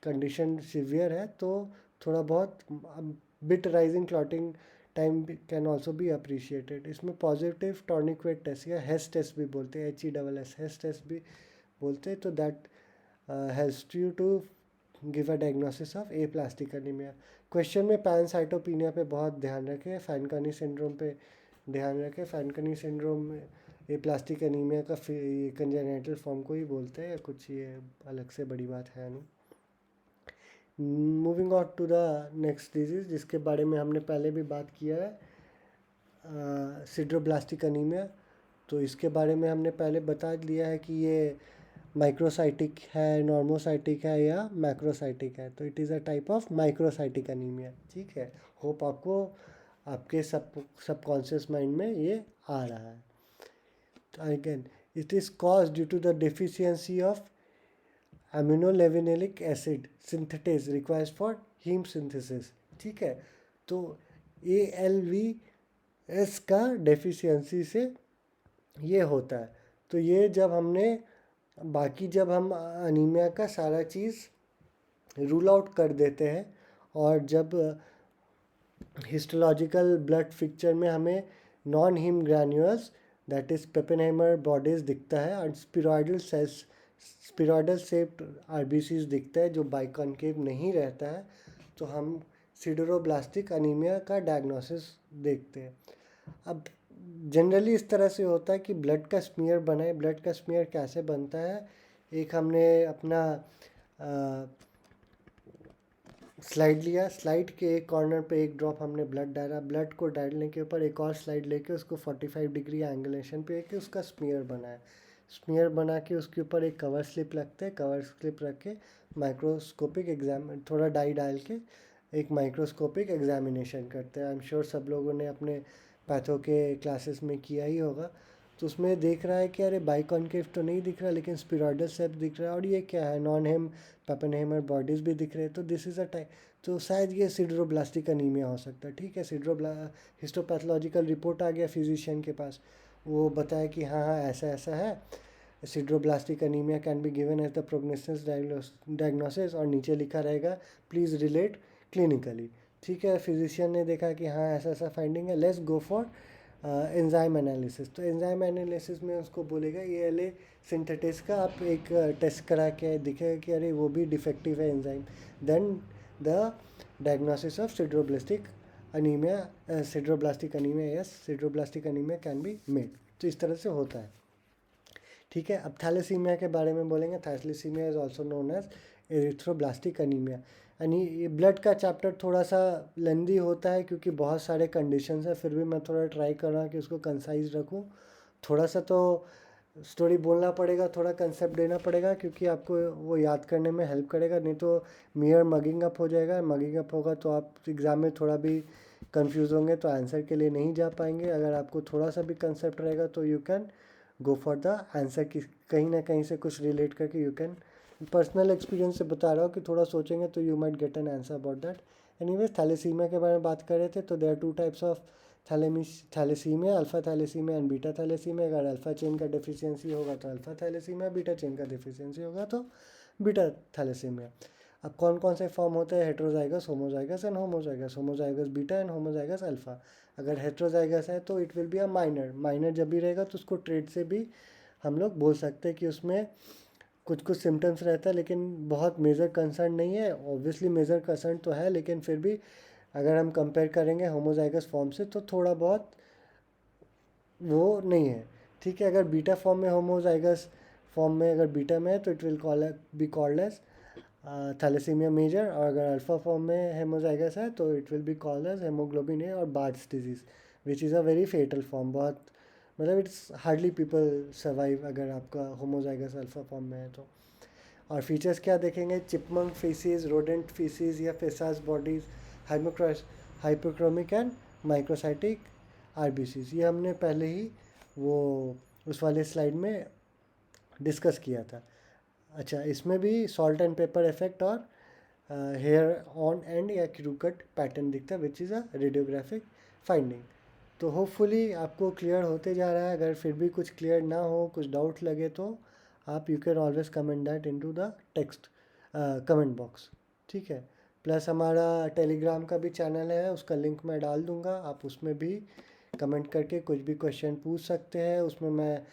कंडीशन सीवियर है तो थोड़ा बहुत bit rising clotting time can also be appreciated. इसमें पॉजिटिव टॉर्निक्वेट टेस्ट या हेस टेस्ट भी बोलते हैं, HESS हेस टेस्ट भी बोलते हैं, तो that helps you to give a diagnosis of aplastic anemia. Question में पैनसाइटोपिनिया पे बहुत ध्यान रखें, फैनकानी सिंड्रोम पे ध्यान रखें। फैनकानी सिंड्रोम में एप्लास्टिक एनीमिया का ये कंजेनिटल फॉर्म को ही बोलते हैं, कुछ ये अलग से बड़ी बात है नहीं। Moving on to the next disease जिसके बारे में हमने पहले भी बात किया है, सिड्रोब्लास्टिक एनीमिया। तो इसके बारे में हमने पहले बता दिया है कि ये माइक्रोसाइटिक है, नॉर्मोसाइटिक है या मैक्रोसाइटिक है। तो it is a type of microcytic anaemia. ठीक है, होप आपको आपके सबकॉन्शियस माइंड में ये आ रहा है। तो again it is cause due to the deficiency of aminolevulinic acid synthetase requires for haem synthesis. ठीक है, तो ALVS का डेफिशिएंसी से ये होता है। तो ये जब हम अनीमिया का सारा चीज़ रूल आउट कर देते हैं, और जब हिस्टोलॉजिकल ब्लड पिक्चर में हमें non haem granules that is Pappenheimer bodies दिखता है, और स्पिरोइडल शेप्ड आरबीसीज दिखता है जो बाइकॉन्केव नहीं रहता है, तो हम सिडरोब्लास्टिक अनीमिया का डायग्नोसिस देखते हैं। अब जनरली इस तरह से होता है कि ब्लड का स्मीयर बनाए। ब्लड का स्मीयर कैसे बनता है? एक हमने अपना स्लाइड लिया, स्लाइड के एक कॉर्नर पे एक ड्रॉप हमने ब्लड डाला, ब्लड को डालने के ऊपर एक और स्लाइड लेके उसको 45 डिग्री एंगुलेशन पे लेके उसका स्मीयर बनाया। स्मीयर बना के उसके ऊपर एक कवर स्लिप लगता है, कवर स्लिप रख के माइक्रोस्कोपिक एग्जाम थोड़ा डाई डाल के एक माइक्रोस्कोपिक एग्जामिनेशन करते हैं। आई एम श्योर सब लोगों ने अपने पैथो के क्लासेस में किया ही होगा। तो उसमें देख रहा है कि अरे बाइकॉन्केव तो नहीं दिख रहा, लेकिन स्पिरोइडल शेप दिख रहा है, और ये क्या है, नॉन हेम पेपेनहाइमर बॉडीज़ भी दिख रहे हैं। तो दिस इज़ अ टाइप, तो शायद ये सिड्रोब्लास्टिक अनीमिया हो सकता है। ठीक है, हिस्टोपैथोलॉजिकल रिपोर्ट आ गया फिजिशियन के पास, वो बताया कि हाँ हाँ ऐसा ऐसा है, sideroblastic anemia can be given as the prognosis diagnosis, और नीचे लिखा रहेगा प्लीज़ रिलेट क्लिनिकली। ठीक है, फिजिशियन ने देखा कि हाँ ऐसा ऐसा फाइंडिंग है, let's go for enzyme analysis. तो एंजाइम एनालिसिस में उसको बोलेगा ALA सिंथेटिस का आप एक टेस्ट करा के दिखेगा कि अरे वो भी डिफेक्टिव है enzyme, then the diagnosis of sideroblastic anemia yes, sideroblastic anemia can be made. तो इस तरह से होता है। ठीक है, अब थैलेसीमिया के बारे में बोलेंगे। Thalassemia is also known as erythroblastic anemia. यानी ये ब्लड का चैप्टर थोड़ा सा लेंदी होता है क्योंकि बहुत सारे कंडीशंस हैं, फिर भी मैं थोड़ा ट्राई कर रहा हूँ कि उसको कंसाइज रखूँ। थोड़ा सा तो स्टोरी बोलना पड़ेगा, थोड़ा कंसेप्ट देना पड़ेगा, क्योंकि आपको वो याद करने में हेल्प करेगा, नहीं तो मियर मगिंग अप हो जाएगा। मगिंग अप होगा तो आप एग्ज़ाम में थोड़ा भी कंफ्यूज होंगे, तो आंसर के लिए नहीं जा पाएंगे। अगर आपको थोड़ा सा भी कंसेप्ट रहेगा तो you can go for the answer, की कहीं ना कहीं से कुछ रिलेट करके यू कैन। पर्सनल एक्सपीरियंस से बता रहा हूँ कि थोड़ा सोचेंगे तो you might get an answer about that. Anyways, thalassemia के बारे में बात कर रहे थे, तो there are 2 types of thalassemia, alpha thalassemia and beta thalassemia. अगर अल्फा चेन का डेफिशिएंसी होगा तो अल्फा थैलेसीमिया, बीटा चेन का डेफिशिएंसी होगा तो बीटा थैलेसीमिया। अब कौन कौन से फॉर्म होते हैं, heterozygous, homozygous and homozygous, homozygous beta and homozygous alpha. अगर हेट्रोजाइगस है तो it will be a minor, minor जब भी रहेगा तो उसको ट्रेड से भी हम लोग बोल सकते हैं कि उसमें कुछ कुछ सिम्टम्स रहता है, लेकिन बहुत मेजर कंसर्न नहीं है। ऑब्वियसली मेजर कंसर्न तो है, लेकिन फिर भी अगर हम कंपेयर करेंगे होमोजाइगस फॉर्म से तो थोड़ा बहुत वो नहीं है। ठीक है, अगर बीटा फॉर्म में होमोजाइगस फॉर्म में अगर बीटा में है तो it will be called as thalassaemia major, और अगर अल्फा फॉर्म में हेमोजाइगस है तो it will be called as haemoglobin A और Bart's disease, which is a very fatal form. बहुत मतलब इट्स हार्डली पीपल सर्वाइव अगर आपका होमोजाइगस अल्फा फॉर्म में है तो। और फीचर्स क्या देखेंगे, चिपमंक फीसीज, रोडेंट फीसीज या फेसास बॉडीज, हाइमोक्रॉस हाइपोक्रोमिक एंड माइक्रोसाइटिक आरबीसीज, ये हमने पहले ही वो उस वाले स्लाइड में डिस्कस किया था। अच्छा, इसमें भी सॉल्ट एंड पेपर इफेक्ट और हेयर ऑन एंड या क्रू कट पैटर्न दिखता है, which is a radiographic finding. तो होपफुली आपको क्लियर होते जा रहा है। अगर फिर भी कुछ क्लियर ना हो, कुछ डाउट लगे तो आप you can always comment that into the text comment box. ठीक है, प्लस हमारा टेलीग्राम का भी चैनल है, उसका लिंक मैं डाल दूंगा, आप उसमें भी कमेंट करके कुछ भी क्वेश्चन पूछ सकते हैं। उसमें मैं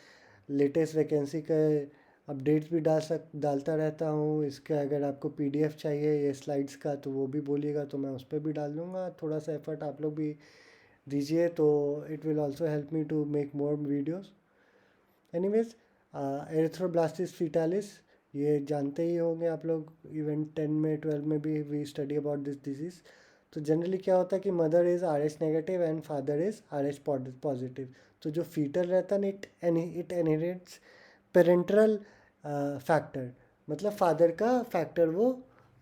लेटेस्ट वैकेंसी के अपडेट्स भी डालता रहता हूँ। इसका अगर आपको पीडीएफ चाहिए ये स्लाइड्स का तो वो भी बोलिएगा, तो मैं उस पर भी डाल दूँगा। थोड़ा सा एफर्ट आप लोग भी दीजिए तो it will also help me to make more videos. Anyways, erythroblastosis fetalis ये जानते ही होंगे आप लोग, इवन 10 में 12 में भी we study about this disease. तो जनरली क्या होता है कि mother is R H negative and father is R H positive. तो जो फीटल रहता है इट इनहेरिट्स पेरेंट्रल फैक्टर, मतलब फादर का फैक्टर वो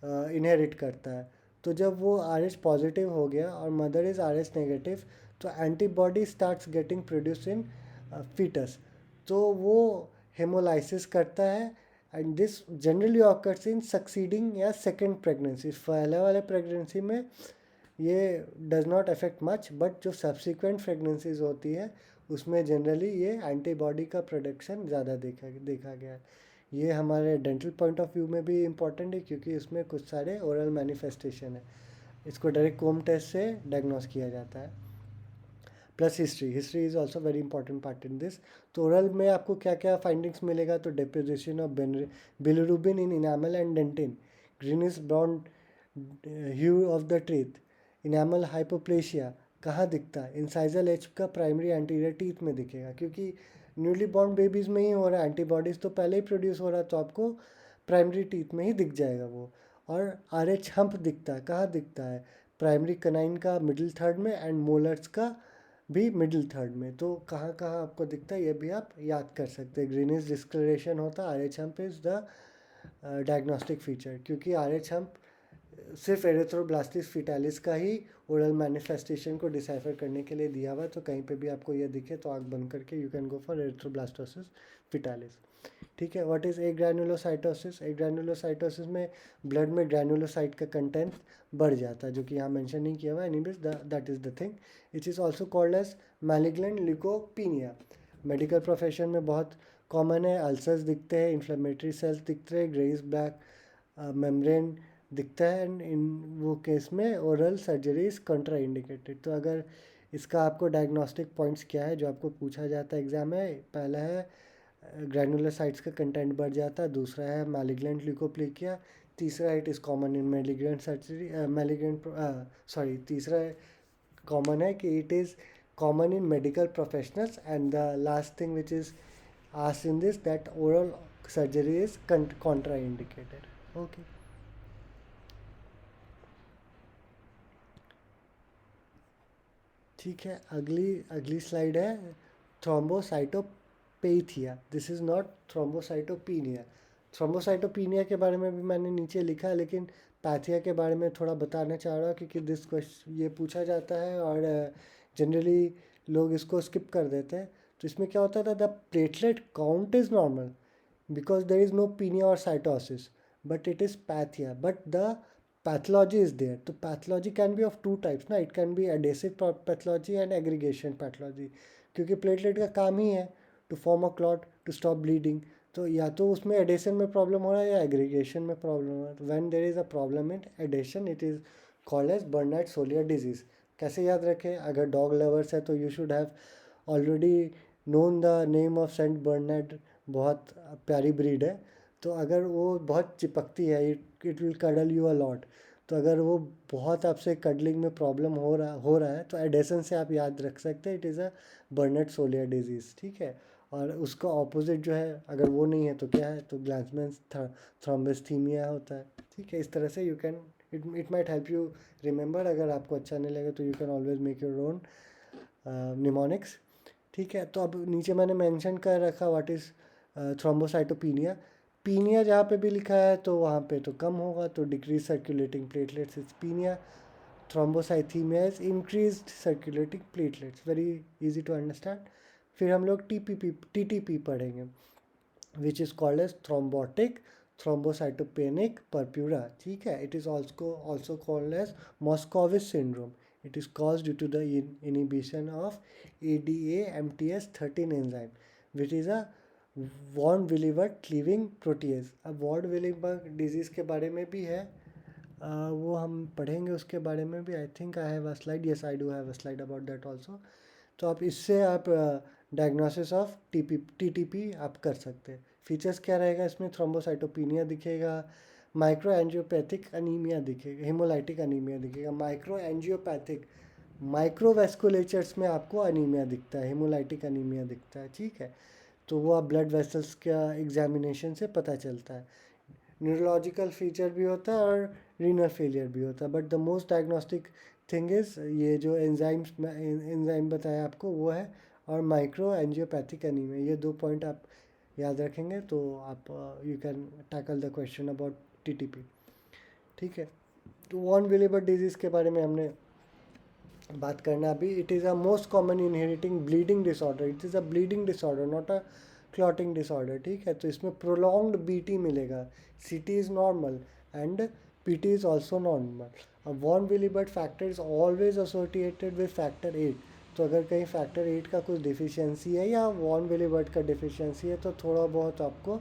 इनहेरिट करता है। तो जब वो आर एच पॉजिटिव हो गया और mother is R H negative, तो antibody starts getting produce in fetus. तो वो हेमोलाइसिस करता है and this generally occurs in succeeding या सेकेंड प्रेगनेंसी। पहले वाले प्रेगनेंसी में ये does not affect much, but जो सब्सिक्वेंट प्रेगनेंसीज होती है उसमें जनरली ये एंटीबॉडी का प्रोडक्शन ज़्यादा देखा गया है। ये हमारे डेंटल पॉइंट ऑफ व्यू में भी इम्पॉर्टेंट है, क्योंकि इसमें कुछ सारे ओरल मैनिफेस्टेशन है। इसको डायरेक्ट कोम टेस्ट से डायग्नोस किया जाता है। Plus history is also very important part in this. तो ओरल में आपको क्या क्या फाइंडिंग्स मिलेगा, तो deposition of bilirubin in enamel and dentin, greenish brown hue of the teeth, enamel hypoplasia कहाँ दिखता है, इंसाइजल एज का प्राइमरी एंटीरियर टीथ में दिखेगा, क्योंकि न्यूली बॉर्न बेबीज़ में ही हो रहा है, एंटीबॉडीज़ तो पहले ही प्रोड्यूस हो रहा है, तो आपको प्राइमरी टीथ में ही दिख जाएगा वो। और आर एच हम्प दिखता है, कहाँ दिखता है, प्राइमरी कनाइन का मिडिल थर्ड में एंड मोलर्स का भी मिडिल थर्ड में। तो कहाँ कहाँ आपको दिखता है ये भी आप याद कर सकते हैं। ग्रीनिश डिस्कलरेशन होता है, R H hump is the diagnostic feature, क्योंकि आर एच हम्प सिर्फ एरिथ्रोब्लास्टिस फीटालिस का ही ओरल मैनिफेस्टेशन को डिसाइफर करने के लिए दिया हुआ है। तो कहीं पे भी आपको ये दिखे तो आँख बंद करके you can go for erythroblastosis fetalis. ठीक है, व्हाट इज़ ए ग्रैनुलोसाइटोसिस? ए ग्रैनुलोसाइटोसिस में ब्लड में ग्रैनुलोसाइट का कंटेंट बढ़ जाता है, जो कि यहाँ मेंशन नहीं किया हुआ है। Anyways that is the thing. It is also called as malignant leukopenia. Medical profession में बहुत कॉमन है। अल्सर्स दिखते हैं, इन्फ्लेमेटरी सेल्स दिखते हैं, ग्रेइस ब्लैक मेम्ब्रेन दिखता है, एंड इन वो केस में ओरल सर्जरी इज़ कंट्रा इंडिकेटेड। तो अगर इसका आपको डायग्नोस्टिक पॉइंट्स क्या है जो आपको पूछा जाता है एग्जाम में, पहला है ग्रैनुलोसाइट्स का कंटेंट बढ़ जाता है, दूसरा है मैलिग्नेंट ल्यूकोप्लेकिया, तीसरा it is common in malignant surgery तीसरा कॉमन है कि it is common in medical professionals, and the last thing which is asked in this that oral surgery is contraindicated. Okay. ठीक है, अगली स्लाइड है thrombocytopathia. This is not thrombocytopenia. Thrombocytopenia के बारे में भी मैंने नीचे लिखा है, लेकिन पैथिया के बारे में थोड़ा बताना चाह रहा हूँ, क्योंकि दिस क्वेश्चन ये पूछा जाता है और जनरली लोग इसको स्किप कर देते हैं। तो इसमें क्या होता था, the platelet count is normal because there is no pinia or cytosis, but it is pathia, but the pathology is there. So pathology can be of two types ना, it can be adhesive pathology and aggregation pathology, क्योंकि platelet का काम ही है to form a clot to stop bleeding। तो या तो उसमें एडिशन में प्रॉब्लम हो रहा है या एग्रीगेशन में प्रॉब्लम हो रहा है। तो when there is a problem in addition it is called as Bernard Soulier disease. कैसे याद रखें? अगर डॉग लवर्स है तो you should have already known the name of saint Bernard, बहुत प्यारी ब्रीड है। तो अगर वो बहुत चिपकती है, it will cuddle you a lot. तो अगर वो बहुत आपसे कडलिंग में प्रॉब्लम हो रहा है तो एडेसन से आप याद रख सकते हैं, it is a Bernard Soulier disease, ठीक है। और उसका ऑपोजिट जो है, अगर वो नहीं है तो क्या है, तो ग्लांसमैन थ्रोम्बस्थीमिया होता है, ठीक है। इस तरह से you can, it might help you remember. अगर आपको अच्छा नहीं लगे तो you can always make your own mnemonics, ठीक है। तो अब नीचे मैंने मेंशन कर रखा व्हाट इज़ थ्रोम्बोसाइटोपिनिया। पीनिया जहाँ पे भी लिखा है तो वहाँ पे तो कम होगा, तो decrease circulating platelets is penia. Thrombocythaemia is increased circulating platelets, very easy to understand. फिर हम लोग टीटीपी पढ़ेंगे, which is called as thrombotic thrombocytopenic purpura, ठीक है। It is also called as Moscovitz syndrome. It is caused due to the inhibition of ADA-MTS13 enzyme, which is a von विलीवर्ट क्लीविंग प्रोटीज। अब वॉन विलीवर्ट डिजीज़ के बारे में भी है, वो हम पढ़ेंगे उसके बारे में भी। I think I have a slide, yes I do have a slide about that also. तो आप इससे आप डायग्नोसिस ऑफ टीटीपी आप कर सकते हैं। फीचर्स क्या रहेगा इसमें? थ्रोम्बोसाइटोपिनिया दिखेगा, माइक्रो एंजियोपैथिक अनीमिया दिखेगा, हेमोलाइटिक अनीमिया दिखेगा। माइक्रो एंजियोपैथिक, माइक्रोवेस्कुलेचर्स में आपको अनीमिया दिखता है, हेमोलाइटिक अनीमिया दिखता है, ठीक है। तो वो आप ब्लड वेसल्स का एग्जामिनेशन से पता चलता है। न्यूरोलॉजिकल फीचर भी होता है और रीनल फेलियर भी होता है, but the most diagnostic thing is ये जो एंजाइम बताया आपको वो है, और माइक्रो एंजियोपैथिक एनीमिया। ये 2 पॉइंट आप याद रखेंगे तो आप you can tackle the question about TTP, ठीक है। तो वॉन विलेबर डिजीज़ के बारे में हमने बात करना अभी। It is a most common inheriting bleeding disorder, it is a bleeding disorder not a clotting disorder, ठीक है। तो इसमें प्रोलॉन्ग्ड बीटी मिलेगा, CT is normal and PT is also normal. अब von Willebrand factor is always associated with factor 8। तो अगर कहीं फैक्टर 8 का कुछ डिफिशियंसी है या वॉन विलीबर्ट का डिफिशियंसी है तो थोड़ा बहुत आपको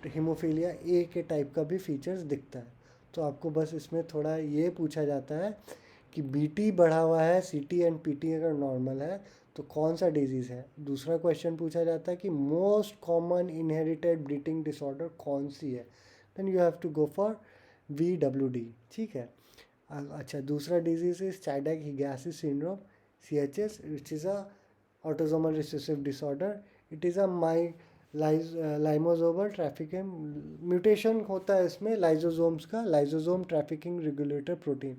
हीमोफीलिया ए के टाइप का भी फीचर्स दिखता है। तो आपको बस इसमें थोड़ा ये पूछा जाता है कि बीटी बढ़ा हुआ है, सीटी एंड पीटी अगर नॉर्मल है तो कौन सा डिजीज़ है। दूसरा क्वेश्चन पूछा जाता है कि most common inherited bleeding disorder कौन सी है, then you have to go for VWD, ठीक है। अच्छा, दूसरा डिजीज़ इज चाइल्ड Higashi syndrome, CHS, which is a autosomal recessive disorder. It is a lysosomal trafficking mutation होता है इसमें लाइजोसोम्स का, लाइजोसोम ट्रैफिकिंग रेगुलेटर प्रोटीन,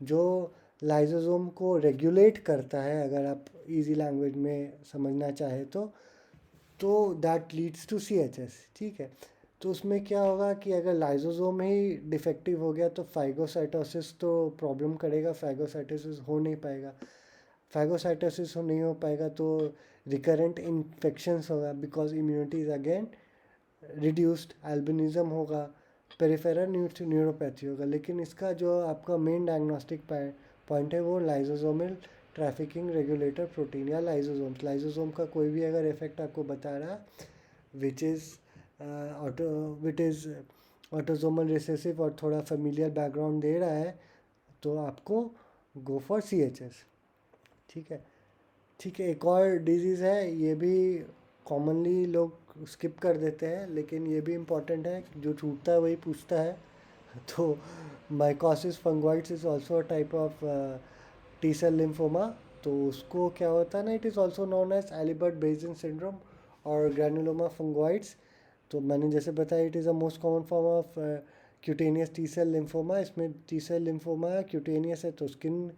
जो लाइजोसोम को रेगुलेट करता है, अगर आप इजी लैंग्वेज में समझना चाहे तो दैट लीड्स टू CHS, ठीक है। तो उसमें क्या होगा कि अगर लाइजोसोम ही डिफेक्टिव हो गया तो फाइगोसाइटोसिस तो प्रॉब्लम करेगा, फाइगोसाइटोसिस हो नहीं पाएगा। फाइगोसाइटोसिस नहीं हो पाएगा तो रिकरेंट इन्फेक्शंस होगा, because immunity is again reduced, albinism होगा, पेरिफेरल न्यूरोपैथी होगा। लेकिन इसका जो आपका मेन डायग्नोस्टिक पॉइंट है वो लाइजोसोमल ट्रैफिकिंग रेगुलेटर प्रोटीन या लाइजोसोम का कोई भी अगर इफेक्ट आपको बता रहा विच इज़ ऑटोसोमल रिसेसिव और थोड़ा फेमिलियर बैकग्राउंड दे रहा है तो आपको गो फॉर CHS, ठीक है। ठीक है, एक और डिजीज़ है, ये भी कॉमनली लोग स्किप कर देते हैं लेकिन ये भी इम्पॉर्टेंट है, जो छूटता है वही पूछता है। तो mycosis fungoides is also a type of T cell lymphoma. तो उसको क्या होता है ना, it is also known as Alibert Bazin syndrome और ग्रैनुलोमा फंगोइड्स। तो मैंने जैसे बताया it is a most common form of cutaneous T cell lymphoma. इसमें टी सेल लिम्फोमा क्यूटेनियस है तो स्किन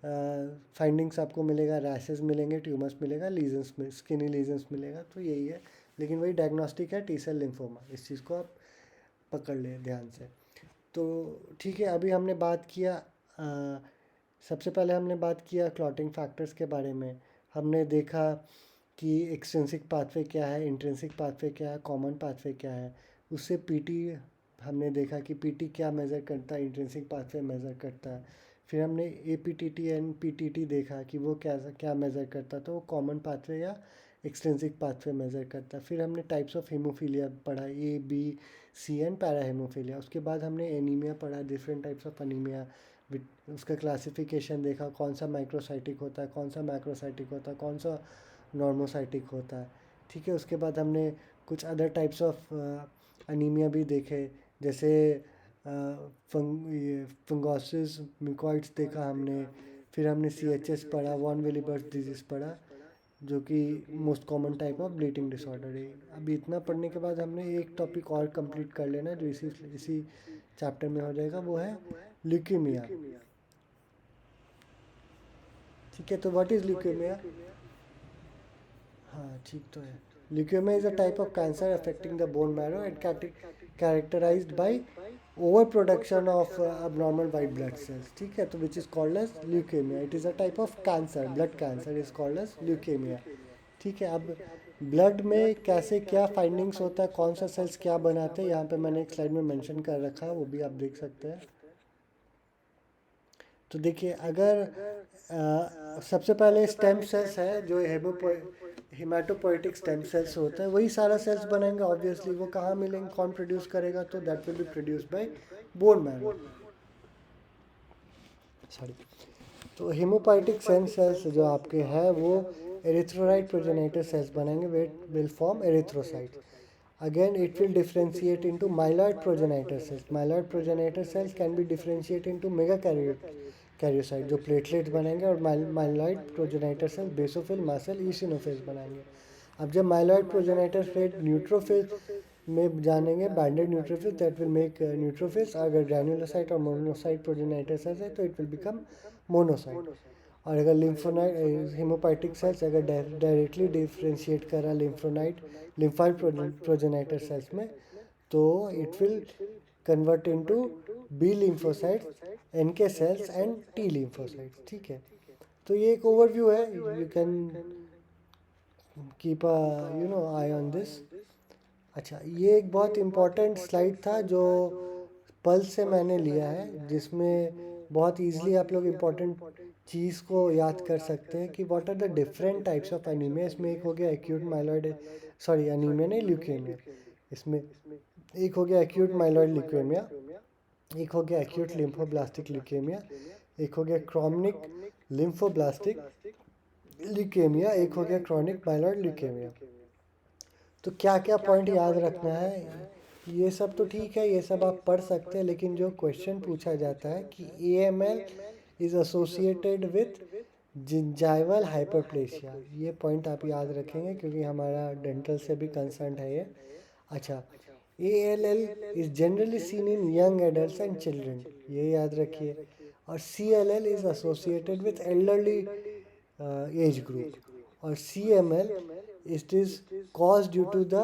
फाइंडिंग्स आपको मिलेगा, रैशेस मिलेंगे, ट्यूमर्स मिलेगा, लीजन्स में स्किनी लीजन्स मिलेगा, तो यही है। लेकिन वही डायग्नोस्टिक है टी सेल लिम्फोमा, इस चीज़ को आप पकड़ लें ध्यान से। तो ठीक है, अभी हमने बात किया सबसे पहले हमने बात किया क्लॉटिंग फैक्टर्स के बारे में। हमने देखा कि एक्सट्रिंसिक पाथवे क्या है, इंट्रिंसिक पाथवे क्या है, कॉमन पाथवे क्या है। उससे पीटी हमने देखा कि पीटी क्या मेज़र करता है, इंट्रिंसिक पाथवे मेज़र करता है। फिर हमने APTT एंड PTT देखा कि वो क्या क्या मेज़र करता, तो वो कॉमन पाथवे या एक्सट्रिंसिक पाथवे मेजर करता है। फिर हमने टाइप्स ऑफ हीमोफीलिया पढ़ा, A B C and para hemophilia. उसके बाद हमने एनीमिया पढ़ा, डिफरेंट टाइप्स ऑफ एनीमिया, उसका क्लासिफिकेशन देखा, कौन सा माइक्रोसाइटिक होता है, कौन सा मैक्रोसाइटिक होता है, कौन सा नॉर्मोसाइटिक होता है। ठीक है, उसके बाद हमने कुछ अदर टाइप्स ऑफ अनीमिया भी देखे, जैसे ये फंगोसिस म्यूकोइड्स देखा हमने। फिर हमने CHS पढ़ा, वॉन विलिबर्स डिजीज़ पढ़ा, जो कि most common type of bleeding disorder है। अभी इतना पढ़ने के बाद हमने एक टॉपिक और कंप्लीट कर लेना जो इसी चैप्टर में हो जाएगा, वो है ल्यूकेमिया। ठीक है, तो व्हाट इज़ ल्यूकेमिया? हाँ ठीक तो है। Leukemia is a type of cancer affecting the bone marrow and characterized by over production of abnormal white blood cells। ठीक है, तो which is called as leukemia. It is a type of cancer, blood cancer is called as leukemia. ठीक है, अब ब्लड में कैसे क्या फाइंडिंग्स होता है, कौन सा सेल्स क्या बनाते हैं, यहाँ पे मैंने एक स्लाइड में मेंशन कर रखा है, वो भी आप देख सकते हैं। तो देखिए, अगर सबसे पहले स्टेम सेल्स है जो हेमाटोपोइटिक स्टेम सेल्स होता है, वही सारा सेल्स बनेंगे ऑब्वियसली। वो कहाँ मिलेंगे, कौन प्रोड्यूस करेगा? तो that will B produce by bone marrow, sorry. तो हेमोपोइटिक स्टेम सेल्स जो आपके हैं वो एरिथ्रोसाइट प्रोजेनेटर सेल्स बनेंगे, weight will form erythrocyte. Again, it will differentiate into myeloid progenitor cells. Myeloid progenitor cells can be differentiated into megakaryocyte जो प्लेटलेट्स बनाएंगे, और myeloid progenitor cell basophil, mast, eosinophils बनाएंगे। अब जब माइलॉइड प्रोजेनेटर सेल न्यूट्रोफिल में जानेंगे, banded neutrophil, that will make neutrophils. अगर ग्रैन्युलोसाइट और मोनोसाइट प्रोजेनेटर सेल्स है तो इट विल बिकम मोनोसाइट। और अगर लिम्फोनाइट हेमोपाइटिक सेल्स अगर डायरेक्टली डिफ्रेंशिएट करा लिम्फाइड प्रोजेनेटर सेल्स में, तो it will convert into B lymphocytes, NK cells and T lymphocytes. ठीक है, तो ये एक ओवरव्यू है, you can keep eye on this. अच्छा, ये एक बहुत इम्पॉर्टेंट स्लाइड था जो पल्स से मैंने लिया है, जिसमें बहुत ईजिली आप लोग इम्पॉर्टेंट चीज़ को याद कर सकते हैं कि what are the different types of anemia. इसमें एक हो गया एक्यूट माइलॉइड, सॉरी एनीमिया नहीं, ल्यूकेमिया। इसमें एक हो गया एक्यूट माइलॉइड ल्यूकेमिया, एक हो गया एक्यूट लिम्फोब्लास्टिक ल्यूकेमिया, एक हो गया क्रॉनिक लिम्फोब्लास्टिक ल्यूकेमिया, एक हो गया क्रॉनिक माइलॉइड ल्यूकेमिया। तो क्या क्या पॉइंट याद रखना है, ये सब तो ठीक है, ये सब आप पढ़ सकते हैं, लेकिन जो क्वेश्चन पूछा जाता है कि AML is associated with gingival hyperplasia, ये पॉइंट आप याद रखेंगे क्योंकि हमारा डेंटल से भी कंसर्न है ये। अच्छा, ALL is generally seen in young adult and children, ये याद रखिए। और CLL is associated with elderly age group, और CML it is caused due to the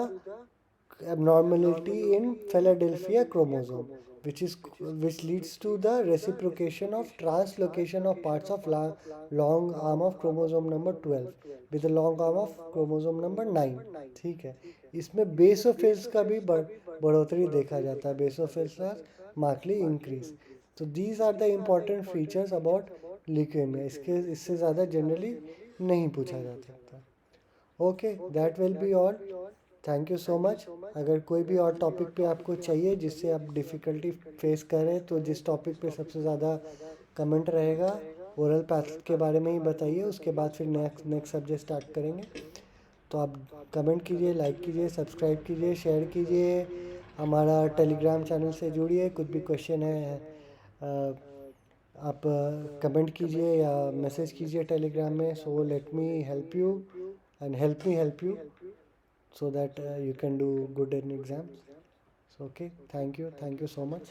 abnormality in Philadelphia chromosome, which leads to the reciprocation of translocation of parts of long arm of chromosome number 12 with the long arm of chromosome number 9। ठीक है, इसमें बेसोफिल्स का भी बढ़ोतरी देखा जाता है, बेसोफिल्स आर मार्कली इंक्रीज। तो these are the important features about leukemia, इससे ज़्यादा जनरली नहीं पूछा जा सकता। Okay, that will be all, thank you so much. अगर कोई भी और टॉपिक पे आपको चाहिए जिससे आप डिफ़िकल्टी फेस करें, तो जिस टॉपिक पे सबसे ज़्यादा कमेंट रहेगा ओरल पैथ के बारे में ही बताइए, उसके बाद फिर नेक्स्ट सब्जेक्ट स्टार्ट करेंगे। तो आप कमेंट कीजिए, लाइक कीजिए, सब्सक्राइब कीजिए, शेयर कीजिए, हमारा टेलीग्राम चैनल से जुड़िए। कुछ भी क्वेश्चन है आप कमेंट कीजिए या मैसेज कीजिए टेलीग्राम में। So let me help you and help you so that you can do good in exams. So okay, thank you so much.